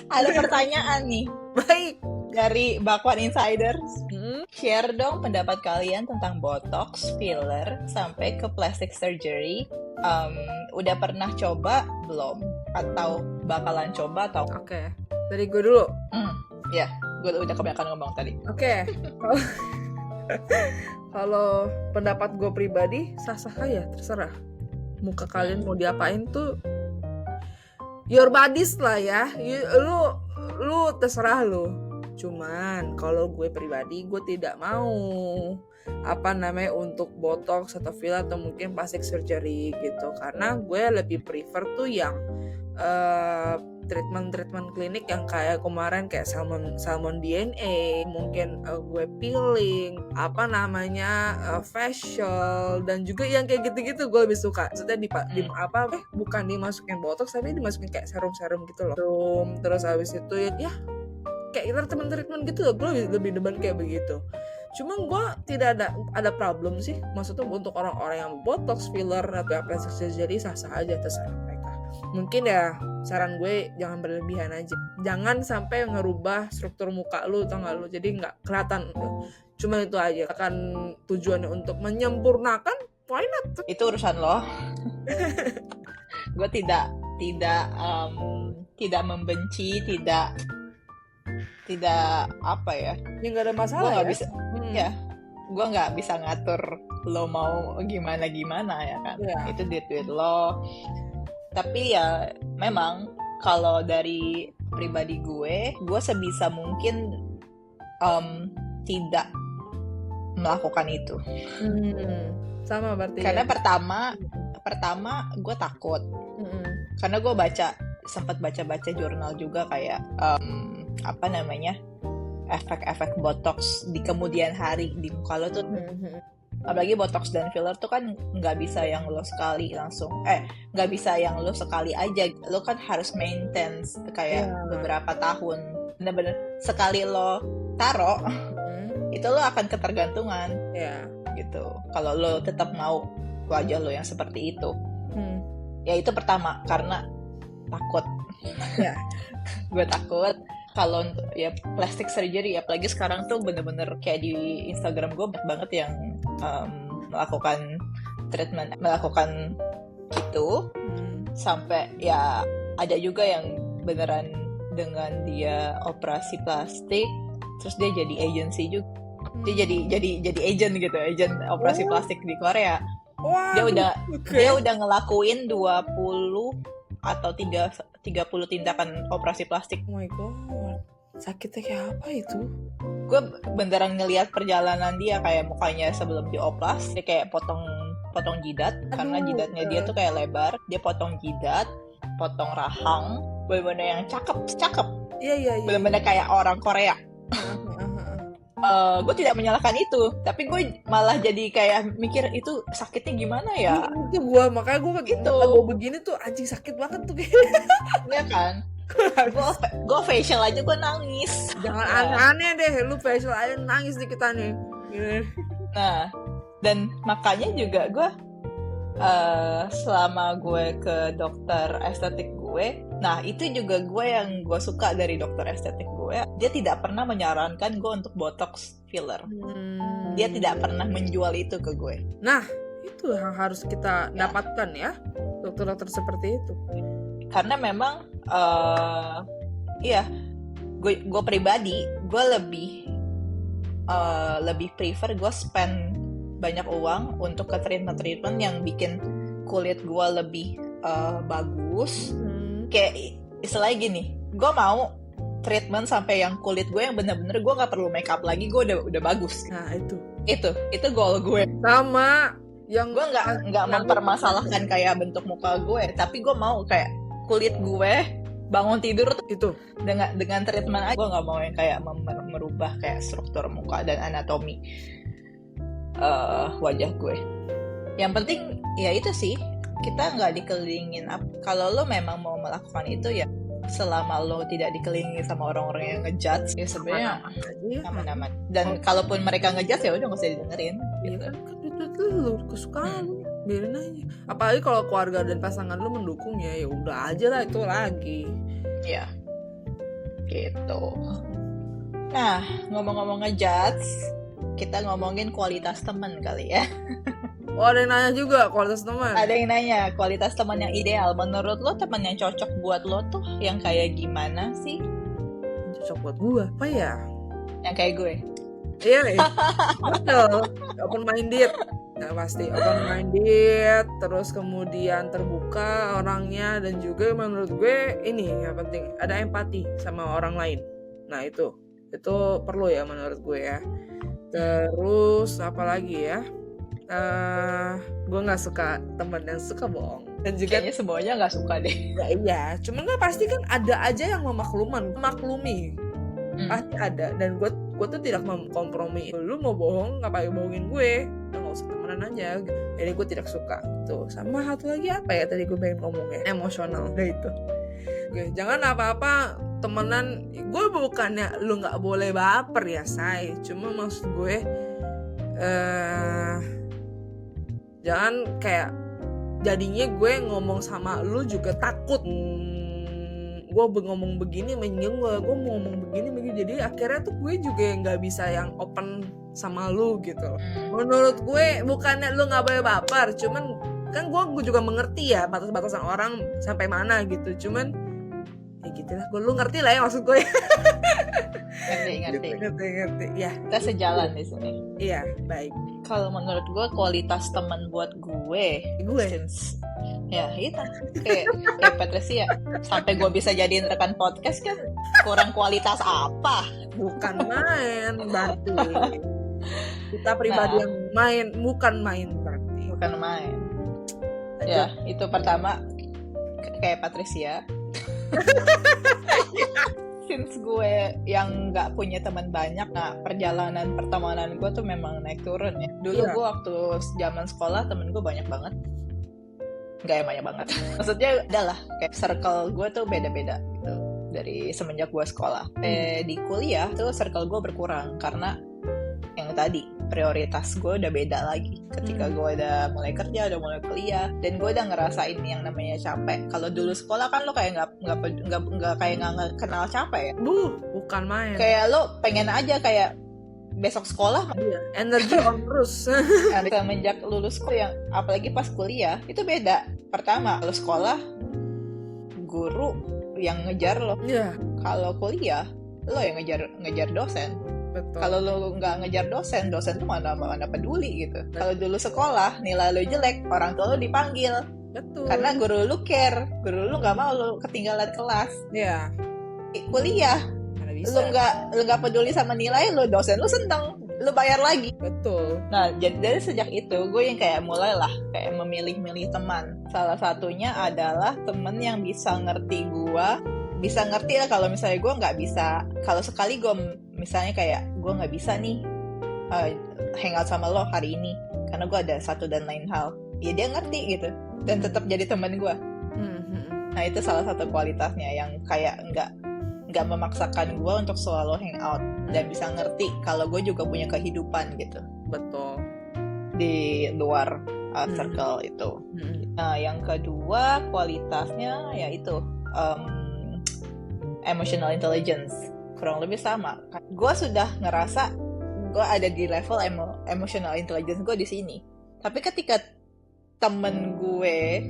Ada pertanyaan nih. Baik. Dari Bakwan Insiders. Share dong pendapat kalian tentang botox, filler, sampai ke plastic surgery. Udah pernah coba belum? Atau bakalan coba atau? Oke. Dari gue dulu. Ya, gue udah kebanyakan ngomong tadi. Oke. Kalau pendapat gue pribadi, sah-sah aja, terserah. Muka kalian mau diapain tuh your bodies lah ya. Lu terserah lu. Cuman kalau gue pribadi, gue tidak mau untuk botox atau filler atau mungkin plastic surgery gitu, karena gue lebih prefer tuh yang treatment klinik yang kayak kemarin kayak salmon DNA, mungkin gue peeling, facial, dan juga yang kayak gitu-gitu gue lebih suka. Maksudnya bukan dimasukin botox tapi dimasukin kayak serum gitu loh. Terus habis itu ya kayak treatment gitu loh, gue lebih demen kayak begitu. Cuma gue tidak ada problem sih, maksudnya untuk orang-orang yang botox, filler atau plastic surgery sah-sah aja, terserah mereka. Mungkin ya saran gue jangan berlebihan aja, jangan sampai ngerubah struktur muka lu, tau gak lu, jadi nggak kelihatan. Cuma itu aja, akan tujuannya untuk menyempurnakan, why not? Itu urusan lo. Gue tidak membenci, tidak nggak ada masalah. Gue nggak bisa gue nggak bisa ngatur lo mau gimana ya kan. Itu duit lo. Tapi ya memang kalau dari pribadi gue sebisa mungkin tidak melakukan itu. Sama berarti. Karena pertama gue takut. Karena gue sempat baca jurnal juga kayak efek-efek botox di kemudian hari di muka lo tuh apalagi botox dan filler tuh kan nggak bisa yang lo sekali langsung nggak bisa yang lo sekali aja, lo kan harus maintain kayak beberapa tahun, bener-bener sekali lo taro itu lo akan ketergantungan gitu kalau lo tetap mau wajah lo yang seperti itu. Ya itu pertama, karena takut. Gue takut kalau ya plastic surgery, apalagi sekarang tuh bener-bener kayak di Instagram gue banyak banget yang melakukan treatment, melakukan gitu sampai ya ada juga yang beneran dengan dia operasi plastik terus dia jadi agency juga, dia jadi agent gitu, agent operasi plastik di Korea. Dia udah ngelakuin 20 atau 30 tindakan operasi plastik. Oh my god, sakitnya kayak apa itu? Gue beneran ngelihat perjalanan dia, kayak mukanya sebelum dioplas dia kayak potong jidat. Karena jidatnya dia tuh kayak lebar, dia potong jidat, potong rahang, bener-bener yang cakep. Iya. Bener-bener kayak orang Korea. Gue tidak menyalahkan itu, tapi gue malah jadi kayak mikir itu sakitnya gimana ya. Itu gue, makanya gue gitu. Gue begini tuh anjing sakit banget tuh kayaknya. Iya kan. Gue facial aja gue nangis. Jangan aneh-aneh deh, lu facial aja nangis di kita nih. Nah, dan makanya juga gue selama gue ke dokter estetik gue, nah itu juga gue yang gue suka dari dokter estetik gue, dia tidak pernah menyarankan gue untuk botox filler. Dia tidak pernah menjual itu ke gue. Nah itu yang harus kita dapatkan ya, dokter-dokter seperti itu. Karena memang gue pribadi gue lebih prefer gue spend banyak uang untuk ke treatment yang bikin kulit gue lebih bagus. Kayak istilahnya gini, gue mau treatment sampai yang kulit gue yang bener-bener gue nggak perlu makeup lagi, gue udah bagus. Nah itu goal gue. Sama yang gue nggak mempermasalahkan kayak bentuk muka gue, tapi gue mau kayak kulit gue bangun tidur tuh itu dengan treatment aja. Gue nggak mau yang kayak merubah kayak struktur muka dan anatomi wajah gue. Yang penting ya itu sih, kita nggak dikelilingin. Kalau lo memang mau melakukan itu ya selama lo tidak dikelilingi sama orang-orang yang ngejudge ya sebenarnya aman-aman. Dan kalaupun mereka ngejudge ya udah nggak usah didengerin. Iya kan itu lo kesukaan lo, biarin aja. Apalagi kalau keluarga dan pasangan lo mendukung ya udah aja lah, itu lagi. Iya. Gitu. Nah, ngomong-ngomong ngejudge, kita ngomongin kualitas teman kali ya. Oh, ada yang nanya juga kualitas teman. Ada yang nanya kualitas teman yang ideal. Menurut lo teman yang cocok buat lo tuh yang kayak gimana sih? Cocok buat gue apa ya? Yang kayak gue. Iya nih. Betul. Open minded. Nah, pasti open minded, terus kemudian terbuka orangnya, dan juga menurut gue ini yang penting ada empati sama orang lain. Nah itu perlu ya menurut gue ya. Terus apa lagi ya? Gue nggak suka teman yang suka bohong. Dan juga kayaknya semuanya nggak suka deh. Ya iya, cuman nggak pasti kan ada aja yang memaklumi. Pasti ada. Dan gue tuh tidak memkompromi. Lu mau bohong, ngapain bohongin gue? Nggak usah temenan aja. Jadi gue tidak suka. Tuh sama satu lagi apa ya tadi gue pengen ngomongnya? Emosional. Nah itu. Oke, jangan apa-apa temenan. Gue bukannya lu nggak boleh baper ya, say. Cuma maksud gue jangan kayak jadinya gue ngomong sama lu juga takut. Gue ngomong begini menyinggung gue mau ngomong begini, jadi akhirnya tuh gue juga nggak bisa yang open sama lu gitu. Menurut gue bukannya lu nggak boleh baper, cuman kan gue juga mengerti ya batas-batasan orang sampai mana gitu. Cuman ya gitulah, lu ngerti lah ya maksud gue. Ngerti ya. Kita sejalan di sini. Iya, baik. Kalau menurut gue kualitas teman buat gue ya itu kayak Patricia, sampai gue bisa jadiin rekan podcast kan kurang kualitas apa? Bukan main berarti. Kita pribadi yang main, bukan main berarti. Bukan main. Ya, itu pertama kayak Patricia. since gue yang nggak punya teman banyak, nah perjalanan pertemanan gue tuh memang naik turun ya. Dulu gue waktu zaman sekolah temen gue banyak banget, nggak yang banyak banget. Maksudnya adalah kayak circle gue tuh beda-beda gitu dari semenjak gue sekolah. Di kuliah tuh circle gue berkurang karena yang tadi prioritas gue udah beda lagi. Ketika gue udah mulai kerja, udah mulai kuliah, dan gue udah ngerasain yang namanya capek. Kalau dulu sekolah kan lo kayak nggak kayak nggak kenal capek ya. Bukan main. Kayak lo pengen aja kayak besok sekolah. Iya, energi on terus. Semenjak lulus kuliah, apalagi pas kuliah itu beda. Pertama, lo sekolah guru yang ngejar lo. Iya. Kalau kuliah lo yang ngejar dosen. Betul. Kalau lo nggak ngejar dosen tuh mana peduli gitu. Kalau dulu sekolah nilai lo jelek, orang tua lo dipanggil. Betul. Karena guru lo care, guru lo nggak mau lo ketinggalan kelas. Iya. Kuliah, lo nggak peduli sama nilai lo, dosen lo seneng, lo bayar lagi. Betul. Nah, jadi dari sejak itu gue yang kayak mulailah kayak memilih-milih teman. Salah satunya adalah temen yang bisa ngerti gue. Bisa ngerti lah kalau misalnya gue nggak bisa, kalau sekali gue misalnya kayak gue nggak bisa nih hangout sama lo hari ini karena gue ada satu dan lain hal, ya dia ngerti gitu dan tetap jadi teman gue. Nah itu salah satu kualitasnya yang kayak nggak memaksakan gue untuk selalu hangout dan bisa ngerti kalau gue juga punya kehidupan gitu. Betul. Di luar circle itu. Nah yang kedua kualitasnya yaitu emotional intelligence, kurang lebih sama. Gue sudah ngerasa gue ada di level emotional intelligence gue di sini. Tapi ketika temen gue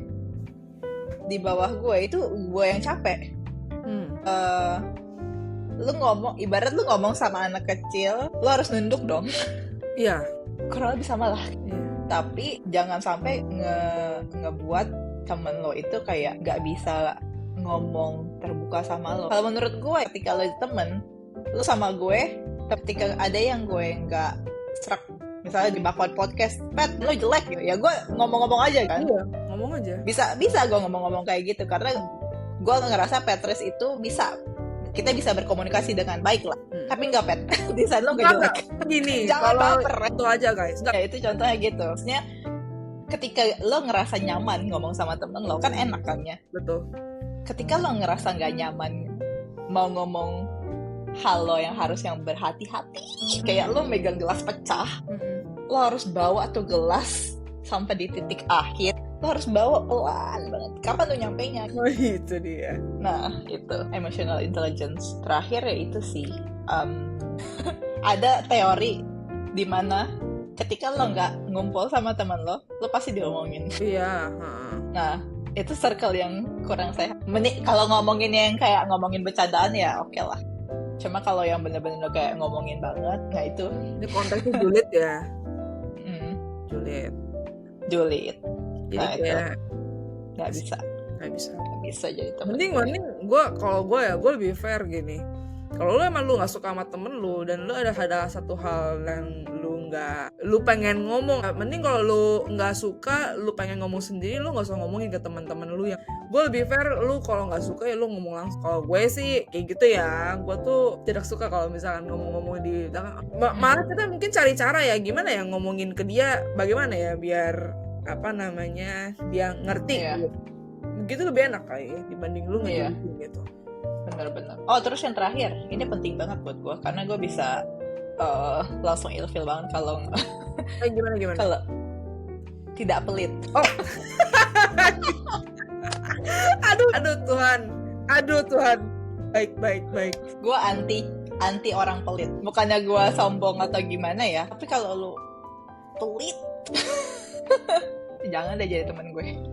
di bawah gue itu gue yang capek. Lu ibarat lu ngomong sama anak kecil, lu harus nunduk dong. Iya. Kurang lebih sama lah. Tapi jangan sampai ngebuat temen lo itu kayak gak bisa ngomong terbuka sama lo. Kalau menurut gue ketika lo temen lo sama gue, ketika ada yang gue nggak serak, misalnya di bakal podcast, Pat lo jelek gitu ya, gue ngomong-ngomong aja kan. Iya, ngomong aja. Bisa gue ngomong-ngomong kayak gitu karena gue ngerasa Patrice itu kita bisa berkomunikasi dengan baik lah. Tapi nggak Pat, di sana lo nggak jelek. Gini, jangan baper. Itu aja guys. Ya itu contohnya gitu. Maksudnya ketika lo ngerasa nyaman ngomong sama temen lo kan enak kan ya. Betul. Ketika lo ngerasa nggak nyaman mau ngomong hal lo yang berhati-hati, kayak lo megang gelas pecah, lo harus bawa tuh gelas sampai di titik akhir, lo harus bawa pelan banget. Kapan lo nyampainya? Oh itu dia. Nah itu emotional intelligence. Terakhir ya itu sih ada teori di mana ketika lo nggak ngumpul sama teman lo pasti diomongin. Iya. Nah itu circle yang kurang sehat. Kalau ngomongin yang kayak ngomongin bercandaan ya oke lah. Cuma kalau yang bener-bener kayak ngomongin banget, nah itu. Ini konteksnya julid ya. Julid. Jadi nah kayak nggak bisa jadi temen. Mending kalau gue lebih fair gini. Kalau lu nggak suka sama temen lu dan lu ada satu hal yang lu pengen ngomong, mending kalau lu nggak suka, lu pengen ngomong sendiri, lu nggak usah ngomongin ke teman-teman lu. Yang gue lebih fair, lu kalau nggak suka ya lu ngomong langsung. Kalau gue sih kayak gitu ya, gue tuh tidak suka kalau misalkan ngomong-ngomong di belakang. Malah kita mungkin cari cara ya gimana ya ngomongin ke dia, bagaimana ya biar dia ngerti. Begitu lebih enak kali ya dibanding lu ngejelasin gitu. Bener-bener. Oh terus yang terakhir, ini penting banget buat gue karena gue bisa langsung ilfil banget kalau gimana? Kalau tidak pelit. Oh. Aduh Tuhan. Baik. Gue anti orang pelit. Bukannya gue sombong atau gimana ya. Tapi kalau lu pelit, jangan deh jadi teman gue.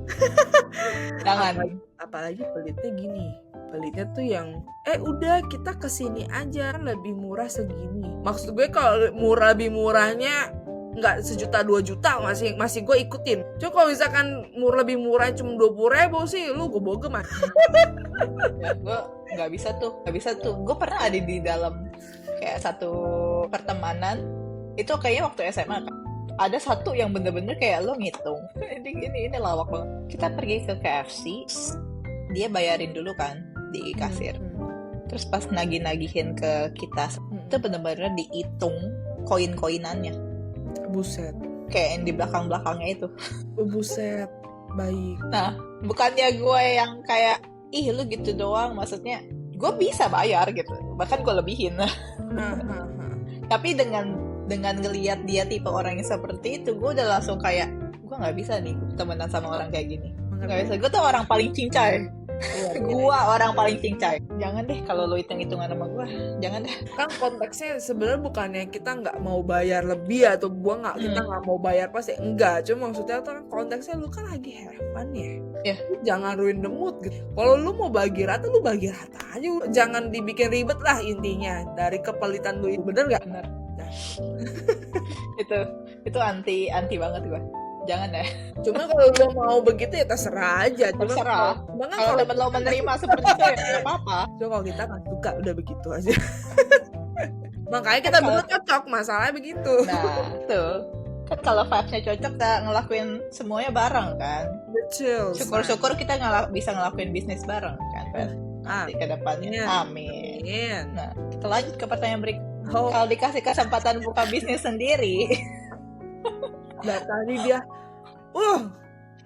Jangan. Apalagi pelitnya gini. Pelitnya tuh yang udah kita kesini aja kan lebih murah segini. Maksud gue kalau lebih murahnya nggak 1-2 juta masih gue ikutin. Cuma kalau misalkan lebih murah cuma 20.000 sih lu gue bogem aja. Ya, gue nggak bisa tuh. Gue pernah ada di dalam kayak satu pertemanan itu kayaknya waktu SMA kan. Ada satu yang bener-bener kayak lo ngitung. Ini lawak banget. Kita pergi ke KFC, dia bayarin dulu kan di kasir. Terus pas nagih-nagihin ke kita, itu bener-bener dihitung koin-koinannya. Buset. Kayak yang di belakang-belakangnya itu. Buset. Baik. Nah, bukannya gue yang kayak, ih lu gitu doang, maksudnya gue bisa bayar gitu, bahkan gue lebihin. Tapi dengan ngelihat dia tipe orang yang seperti itu, gue udah langsung kayak, gue nggak bisa nih temenan sama orang kayak gini. Nggak bisa. Gue tuh orang paling cincai. Gue orang paling cincai. Jangan deh kalau lo hitung-hitungan sama gue, jangan deh. Kan konteksnya sebenarnya bukannya kita nggak mau bayar lebih atau kita nggak mau bayar pasti enggak. Cuma maksudnya tuh konteksnya lu kan lagi have fun ya. Lu jangan ruin the mood gitu. Kalau lu mau bagi rata, lu bagi rata aja. Jangan dibikin ribet lah intinya dari kepelitan lu itu, bener nggak? Bener. itu anti banget gue. Jangan deh. Cuma kalau lo mau begitu ya terserah aja. Terserah. Kalau temen lo menerima seperti itu ya nggak apa-apa. Cuma kalau kita nggak suka udah begitu aja. Makanya kita berdua cocok, masalahnya begitu. Nah tuh kan kalau vibes-nya cocok, kita ngelakuin semuanya bareng kan. Betul. Syukur-syukur kita bisa ngelakuin bisnis bareng kan, nanti ke depannya. Amin. Nah kita lanjut ke pertanyaan berikutnya. Kalau dikasih kesempatan buka bisnis sendiri. Nah tadi dia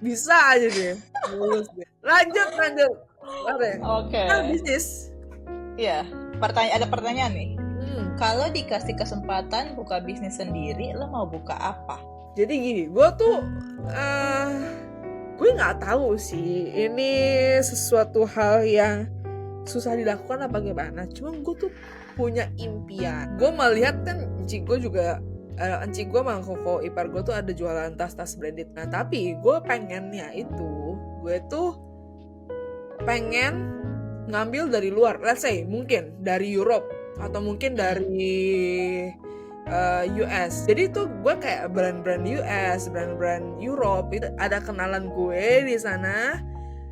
bisa aja deh. Lanjut. Oke. Nah, bisnis. Iya, ada pertanyaan nih. Kalau dikasih kesempatan buka bisnis sendiri, lo mau buka apa? Jadi gini, gue tuh gue nggak tahu sih ini sesuatu hal yang susah dilakukan apa gimana. Cuma gue tuh punya impian. Gue melihat kan encik gue sama koko ipar gue tuh ada jualan tas-tas branded. Nah tapi gue pengennya itu, gue tuh pengen ngambil dari luar. Let's say mungkin dari Europe atau mungkin dari US. Jadi tuh gue kayak brand-brand US, brand-brand Europe itu ada kenalan gue di sana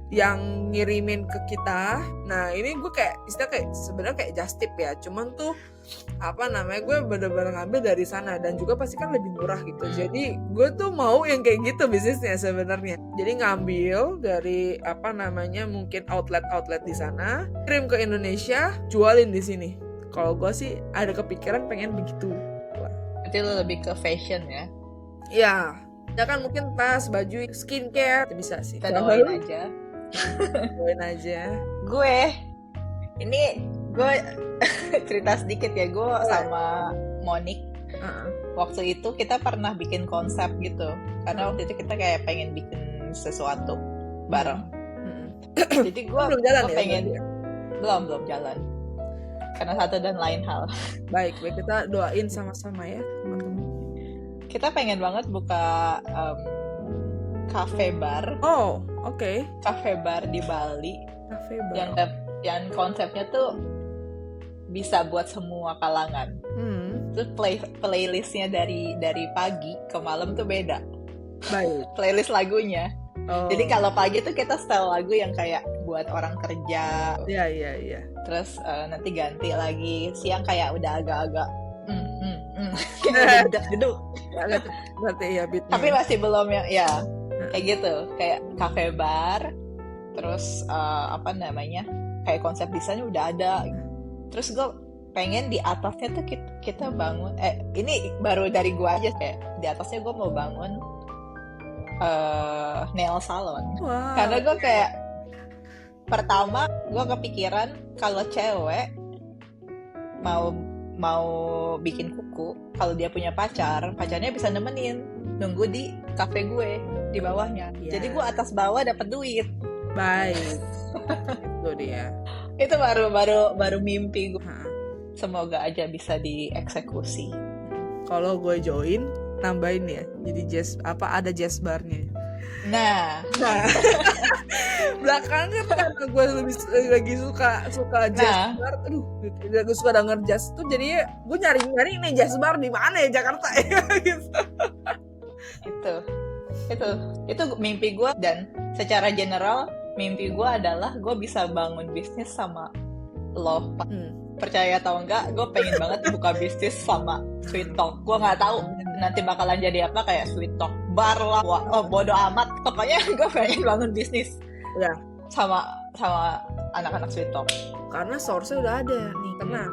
yang ngirimin ke kita. Nah ini gue kayak istilah kayak sebenarnya kayak just tip ya, cuman tuh gue bener-bener ngambil dari sana dan juga pasti kan lebih murah gitu. Jadi gue tuh mau yang kayak gitu bisnisnya sebenarnya. Jadi ngambil dari mungkin outlet di sana, kirim ke Indonesia, jualin di sini. Kalau gue sih ada kepikiran pengen begitu. Berarti lo lebih ke fashion ya? Iya. Ya kan mungkin tas, baju, skincare bisa sih. Kita doain aja. Gue cerita sedikit ya. Gue sama Monik waktu itu kita pernah bikin konsep gitu, karena waktu itu kita kayak pengen bikin sesuatu bareng. Jadi gue belum jalan karena satu dan lain hal. Baik, kita doain sama-sama ya teman-teman. Kita pengen banget buka cafe bar. Oh, oke. Cafe bar di Bali. Cafe bar. Yang konsepnya tuh bisa buat semua kalangan. Terus playlistnya dari pagi ke malam tuh beda. Baik. Playlist lagunya. Oh. Jadi kalau pagi tuh kita style lagu yang kayak buat orang kerja. Iya. Terus nanti ganti lagi siang kayak udah agak-agak geduk. Berarti ya beatnya. Tapi masih belum ya kayak gitu, kayak cafe bar. Terus kayak konsep desainnya udah ada. Terus gue pengen di atasnya tuh kita bangun. Ini baru dari gue aja, kayak di atasnya gue mau bangun nail salon. Wow. Karena gue kayak pertama gue kepikiran kalau cewek mau bikin kuku, kalau dia punya pacarnya bisa nemenin nunggu di cafe gue di bawahnya. Yeah. Jadi gue atas bawah dapat duit. Baik. Itu dia. Itu baru mimpi gue. Semoga aja bisa dieksekusi. Kalau gue join, tambahin ya. Jadi ada jazz barnya. Nah. Belakangan karena gue lagi suka jazz bar. Aduh, gue suka denger jazz tuh, jadi gue nyari nih jazz bar di mana ya Jakarta ya gitu. Itu mimpi gue, dan secara general mimpi gue adalah gue bisa bangun bisnis sama lo. Percaya atau enggak, gue pengen banget buka bisnis sama Sweet Talk. Gue nggak tahu nanti bakalan jadi apa, kayak Sweet Talk bar lah, bodo amat. Pokoknya gue pengen bangun bisnis sama anak-anak sweet talk? Karena source-nya udah ada nih, tenang.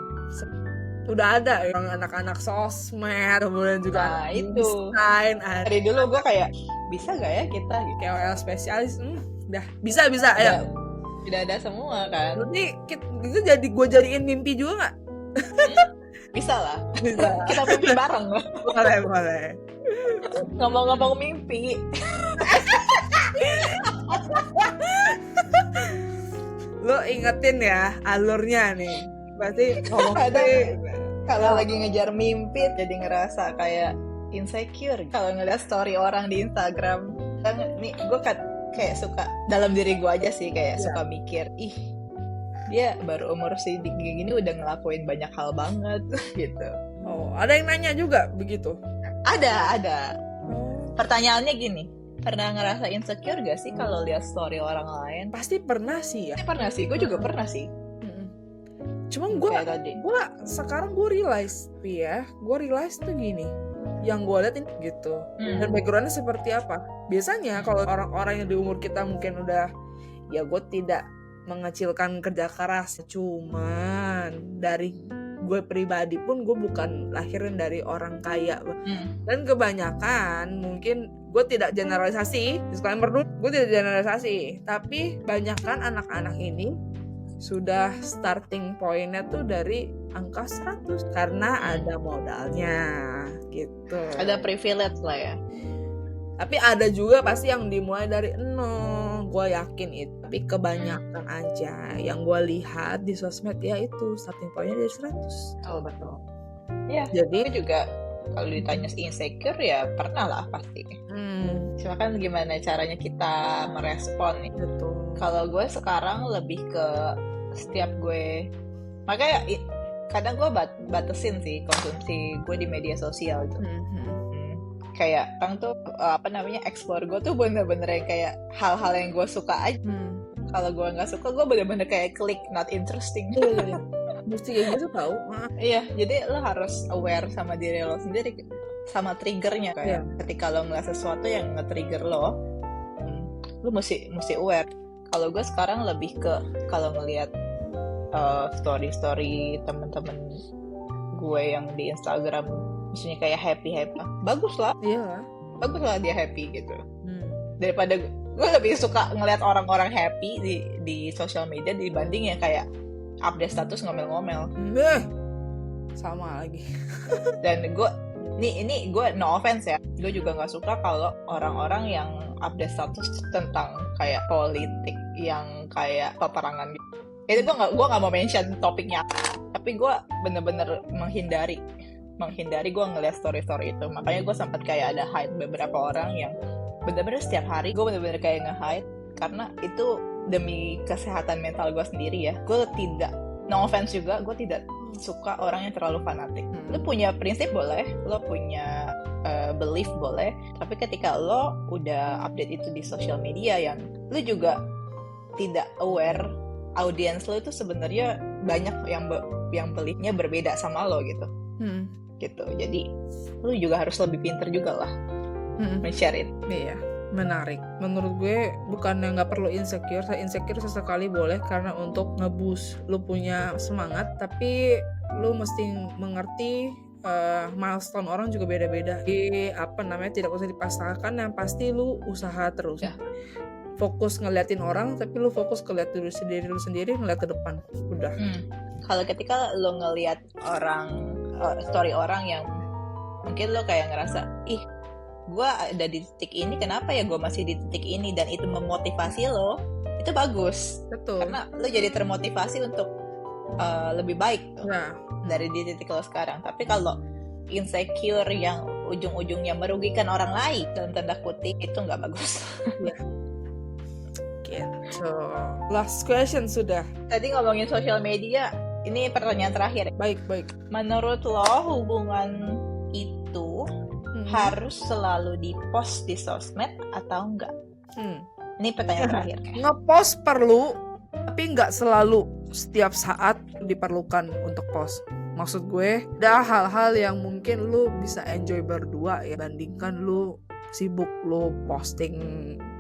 Udah ada yang anak-anak sosmed, kemudian juga Nah, anak itu. desain, ada Dari dulu gue kayak, bisa gak ya kita gitu? KOL spesialis, udah bisa ya. Udah ada semua kan. Berarti itu jadi gue jadiin mimpi juga nggak? Bisa lah. Bisa. Kita mimpi bareng. Boleh. Ngomong-ngomong mimpi, Lo ingetin ya alurnya nih. Berarti ngomong Kadang mimpi. kalau lagi ngejar mimpi jadi ngerasa kayak insecure. Kalau ngeliat story orang di Instagram, nih gue kayak suka dalam diri gue aja sih kayak suka mikir, ih dia baru umur segini udah ngelakuin banyak hal banget gitu. Oh, ada yang nanya juga begitu? Ada. Pertanyaannya gini, pernah ngerasa insecure gak sih kalau lihat story orang lain? Pasti pernah sih ya. Pernah sih, gue juga pernah sih. Cuma Kayak tadi. sekarang gue realize tuh gini, yang gue lihat ini gitu, dan backgroundnya seperti apa. Biasanya kalau orang-orang yang di umur kita mungkin udah, ya gue tidak mengecilkan kerja keras, cuman dari gue pribadi pun gue bukan lahirin dari orang kaya, dan kebanyakan mungkin gue tidak generalisasi, disclaimer dulu, gue tidak generalisasi, tapi banyakkan anak-anak ini sudah starting pointnya tuh dari angka 100 karena ada modalnya gitu. Ada privilege lah ya. Tapi ada juga pasti yang dimulai dari 0, gue yakin itu. Tapi kebanyakan aja yang gue lihat di sosmed ya itu starting pointnya dari 100. Oh betul. Iya. Jadi gue juga kalau ditanya insecure ya pernah lah pasti. Cuma kan gimana caranya kita merespon nih. Betul. Kalau gue sekarang lebih ke setiap gue, makanya kadang gue batasin sih konsumsi gue di media sosial gitu. Kayak orang tuh explore gue tuh bener-bener yang kayak hal-hal yang gue suka aja. Kalau gue nggak suka gue bener-bener kayak klik not interesting. Mesti kayak gitu tau. Iya, jadi lo harus aware sama diri lo sendiri, sama triggernya kayak ketika lo ngeliat sesuatu yang nge-trigger lo mesti aware. Kalau gue sekarang lebih ke kalau ngeliat story temen-temen gue yang di Instagram, maksudnya kayak happy, bagus lah dia happy gitu. Daripada gue lebih suka ngeliat orang-orang happy di sosial media dibanding yang kayak update status ngomel-ngomel. Sama lagi. Dan gue ini gue no offense ya, gue juga nggak suka kalau orang-orang yang update status tentang kayak politik yang kayak peperangan gitu. Itu gue nggak mau mention topiknya, tapi gue bener-bener menghindari gue ngeliat story itu. Makanya gue sempat kayak ada hide beberapa orang yang bener-bener setiap hari gue bener-bener kayak nge-hide karena itu demi kesehatan mental gue sendiri ya. Gue tidak, no offense juga, gue tidak suka orang yang terlalu fanatik. Lo punya prinsip boleh, lo punya belief boleh, tapi ketika lo udah update itu di sosial media yang lo juga tidak aware audiens lo itu sebenarnya banyak yang beliefnya berbeda sama lo gitu. Gitu. Jadi lo juga harus lebih pinter juga lah men-share it. Iya, menarik. Menurut gue bukannya nggak perlu insecure sesekali boleh karena untuk nge-boost lo punya semangat, tapi lo mesti mengerti milestone orang juga beda-beda. Jadi tidak usah dipaksakan, yang pasti lu usaha terus. Fokus ngeliatin orang, tapi lu fokus ngeliat diri sendiri, ngeliat ke depan. Udah. Kalau ketika lu ngeliat story orang yang mungkin lu kayak ngerasa, ih, gue ada di titik ini, kenapa ya gue masih di titik ini, dan itu memotivasi lo, itu bagus. Betul. Karena lo jadi termotivasi untuk lebih baik dari di titik lo sekarang. Tapi kalau insecure yang ujung-ujungnya merugikan orang lain dalam tanda kutip, itu nggak bagus. Gitu. Last question sudah. Tadi ngomongin sosial media, ini pertanyaan terakhir. Baik. Menurut lo hubungan itu harus selalu di-post di sosmed atau enggak? Ini pertanyaan terakhir. Nge-post perlu, tapi nggak selalu setiap saat diperlukan untuk post. Maksud gue, ada hal-hal yang mungkin lu bisa enjoy berdua ya, bandingkan lu sibuk lu posting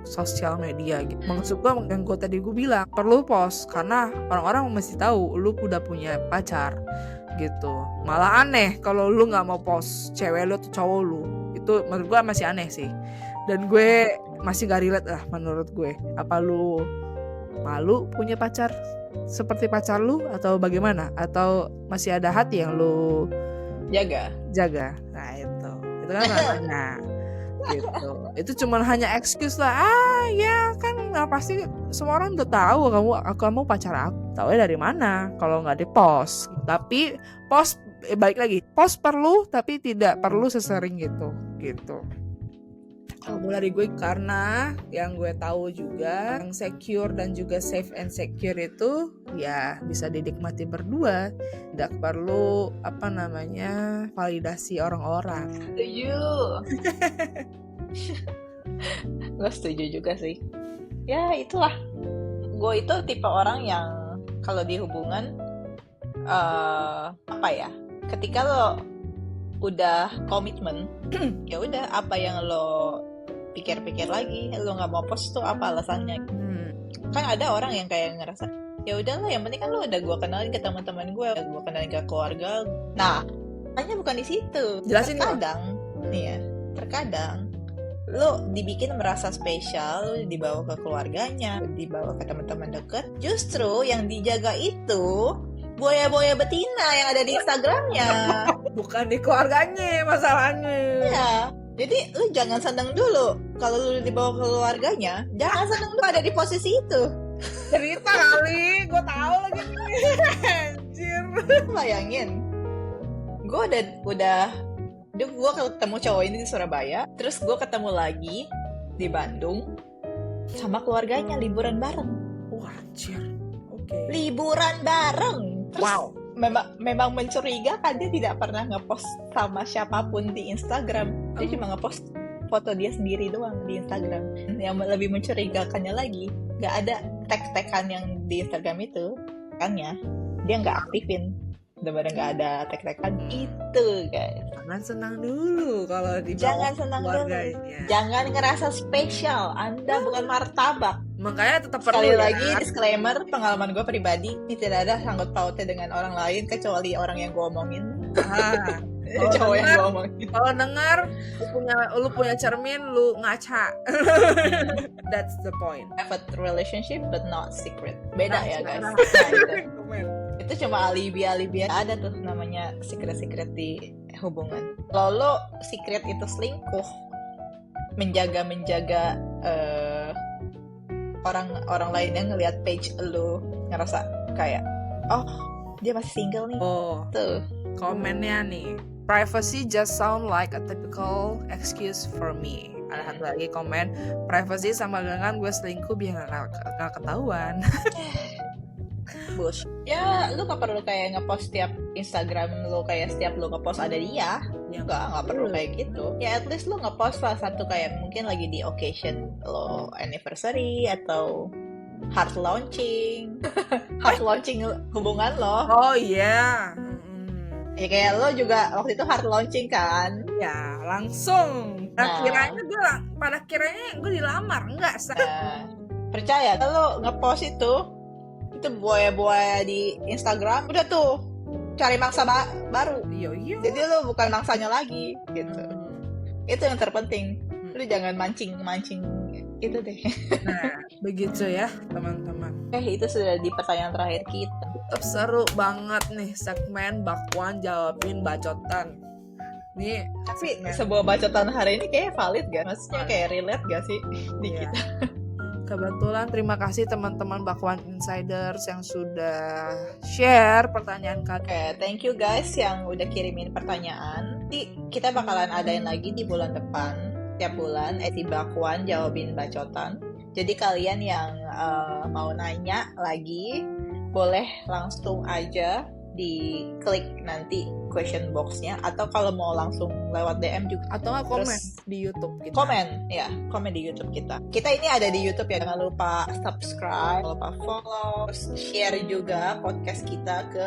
sosial media gitu. Maksud gue yang tadi gue bilang perlu post karena orang-orang mesti tahu lu udah punya pacar gitu. Malah aneh kalau lu nggak mau post cewek lu atau cowok lu, itu menurut gue masih aneh sih. Dan gue masih gak relate lah menurut gue. Apa lu malu punya pacar seperti pacar lu atau bagaimana? Atau masih ada hati yang lu jaga? Nah itu kan namanya gitu. Itu cuma hanya excuse lah. Ya kan pasti semua orang udah tahu kamu pacar aku. Tahu dari mana kalau nggak di post. Tapi post balik lagi. Post perlu tapi tidak perlu sesering gitu. Kalau dari gue, karena yang gue tahu juga yang secure dan juga safe and secure itu ya bisa dinikmati berdua, tidak perlu validasi orang-orang. Setuju. Gue setuju juga sih. Ya itulah, gue itu tipe orang yang kalau di hubungan ketika lo udah komitmen ya udah, apa yang lo pikir-pikir lagi, lo nggak mau post tuh apa alasannya? Kan ada orang yang kayak ngerasa ya udahlah, yang penting kan lo udah gue kenalin ke teman-teman gue kenalin ke keluarga. Nah, hanya bukan di situ. Jelasin terkadang lo dibikin merasa spesial, lo dibawa ke keluarganya, dibawa ke teman-teman deket. Justru yang dijaga itu buaya-buaya betina yang ada di Instagramnya, bukan di keluarganya masalahnya. Ya, jadi lu jangan seneng dulu kalau lu dibawa ke keluarganya. Jangan seneng dulu ada di posisi itu. Cerita kali, gue tahu lagi. Anjir. Bayangin, gue ketemu cowok ini di Surabaya, terus gue ketemu lagi di Bandung sama keluarganya liburan bareng. Wah, anjir. Oke. Liburan bareng. Terus wow. Memang mencurigakan, dia tidak pernah ngepost sama siapapun di Instagram. Dia cuma ngepost foto dia sendiri doang di Instagram. Yang lebih mencurigakannya lagi, gak ada tag-tagan yang di Instagram itu, kan ya, dia gak aktifin. Bener-bener gak ada tag-tagan itu, guys. Jangan senang dulu kalau di Jangan senang dulu. Jangan ngerasa spesial. Anda bukan martabak. Makanya tetap perlu. Sekali lagi disclaimer, pengalaman gue pribadi ini tidak ada sangkut pautnya dengan orang lain kecuali orang yang gue omongin. Cowok yang gue omongin. Kalau denger lu punya cermin, lu ngaca. That's the point. Have a relationship but not secret. Beda ya guys. Itu cuma alibi. Ada tuh namanya secret di hubungan. Kalau lo secret itu selingkuh, menjaga orang lain yang ngelihat page lo ngerasa kayak dia masih single nih. Tuh komennya nih, privacy just sound like a typical excuse for me. Ada satu lagi komen, privacy sama dengan gue selingkuh biar gak ketahuan. Bos, ya lu gak perlu kayak ngepost setiap Instagram lu kayak setiap lu ngepost ada dia. Gak perlu kayak gitu. Ya at least lu ngepost lah satu kayak mungkin lagi di occasion lo anniversary atau hard launching hubungan lo. Oh iya. Ya kayak lo juga waktu itu hard launching kan? Ya langsung. Pada kiranya gue dilamar, enggak sih? Percaya kalau ngepost itu buaya-buaya di Instagram udah tuh cari mangsa baru. Iya. Jadi lo bukan mangsanya lagi gitu. Itu yang terpenting. Lo jangan mancing itu deh. Nah, begitu ya teman-teman. Itu sudah di pertanyaan terakhir kita. Tetap seru banget nih segmen Bakwan jawabin bacotan. Nih, tapi sebuah bacotan hari ini kayak valid gak? Maksudnya kayak relate gak sih di kita? Kebetulan terima kasih teman-teman Bakwan Insiders yang sudah share pertanyaan kalian. Oke, thank you guys yang udah kirimin pertanyaan. Nanti kita bakalan adain lagi di bulan depan. Tiap bulan di Bakwan jawabin bacotan. Jadi kalian yang mau nanya lagi boleh langsung aja diklik nanti question box-nya, atau kalau mau langsung lewat DM juga, atau nggak komen di YouTube kita. Komen di YouTube kita. Kita ini ada di YouTube ya, jangan lupa subscribe, jangan lupa follow, share juga podcast kita ke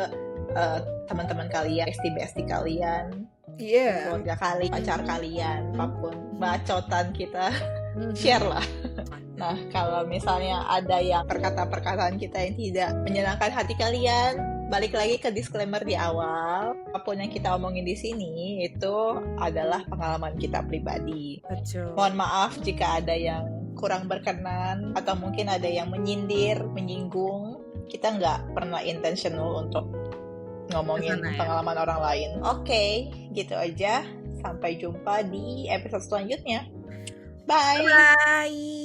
teman-teman kalian, bestie kalian, Iya. keluarga kalian, pacar kalian, apapun bacotan kita share lah. Nah, kalau misalnya ada yang perkataan-perkataan kita yang tidak menyenangkan hati kalian, balik lagi ke disclaimer di awal, apapun yang kita omongin di sini itu adalah pengalaman kita pribadi. Betul. Mohon maaf jika ada yang kurang berkenan atau mungkin ada yang menyindir, menyinggung. Kita nggak pernah intentional untuk ngomongin Kesana ya. pengalaman orang lain. Oke, gitu aja. Sampai jumpa di episode selanjutnya. Bye! Bye.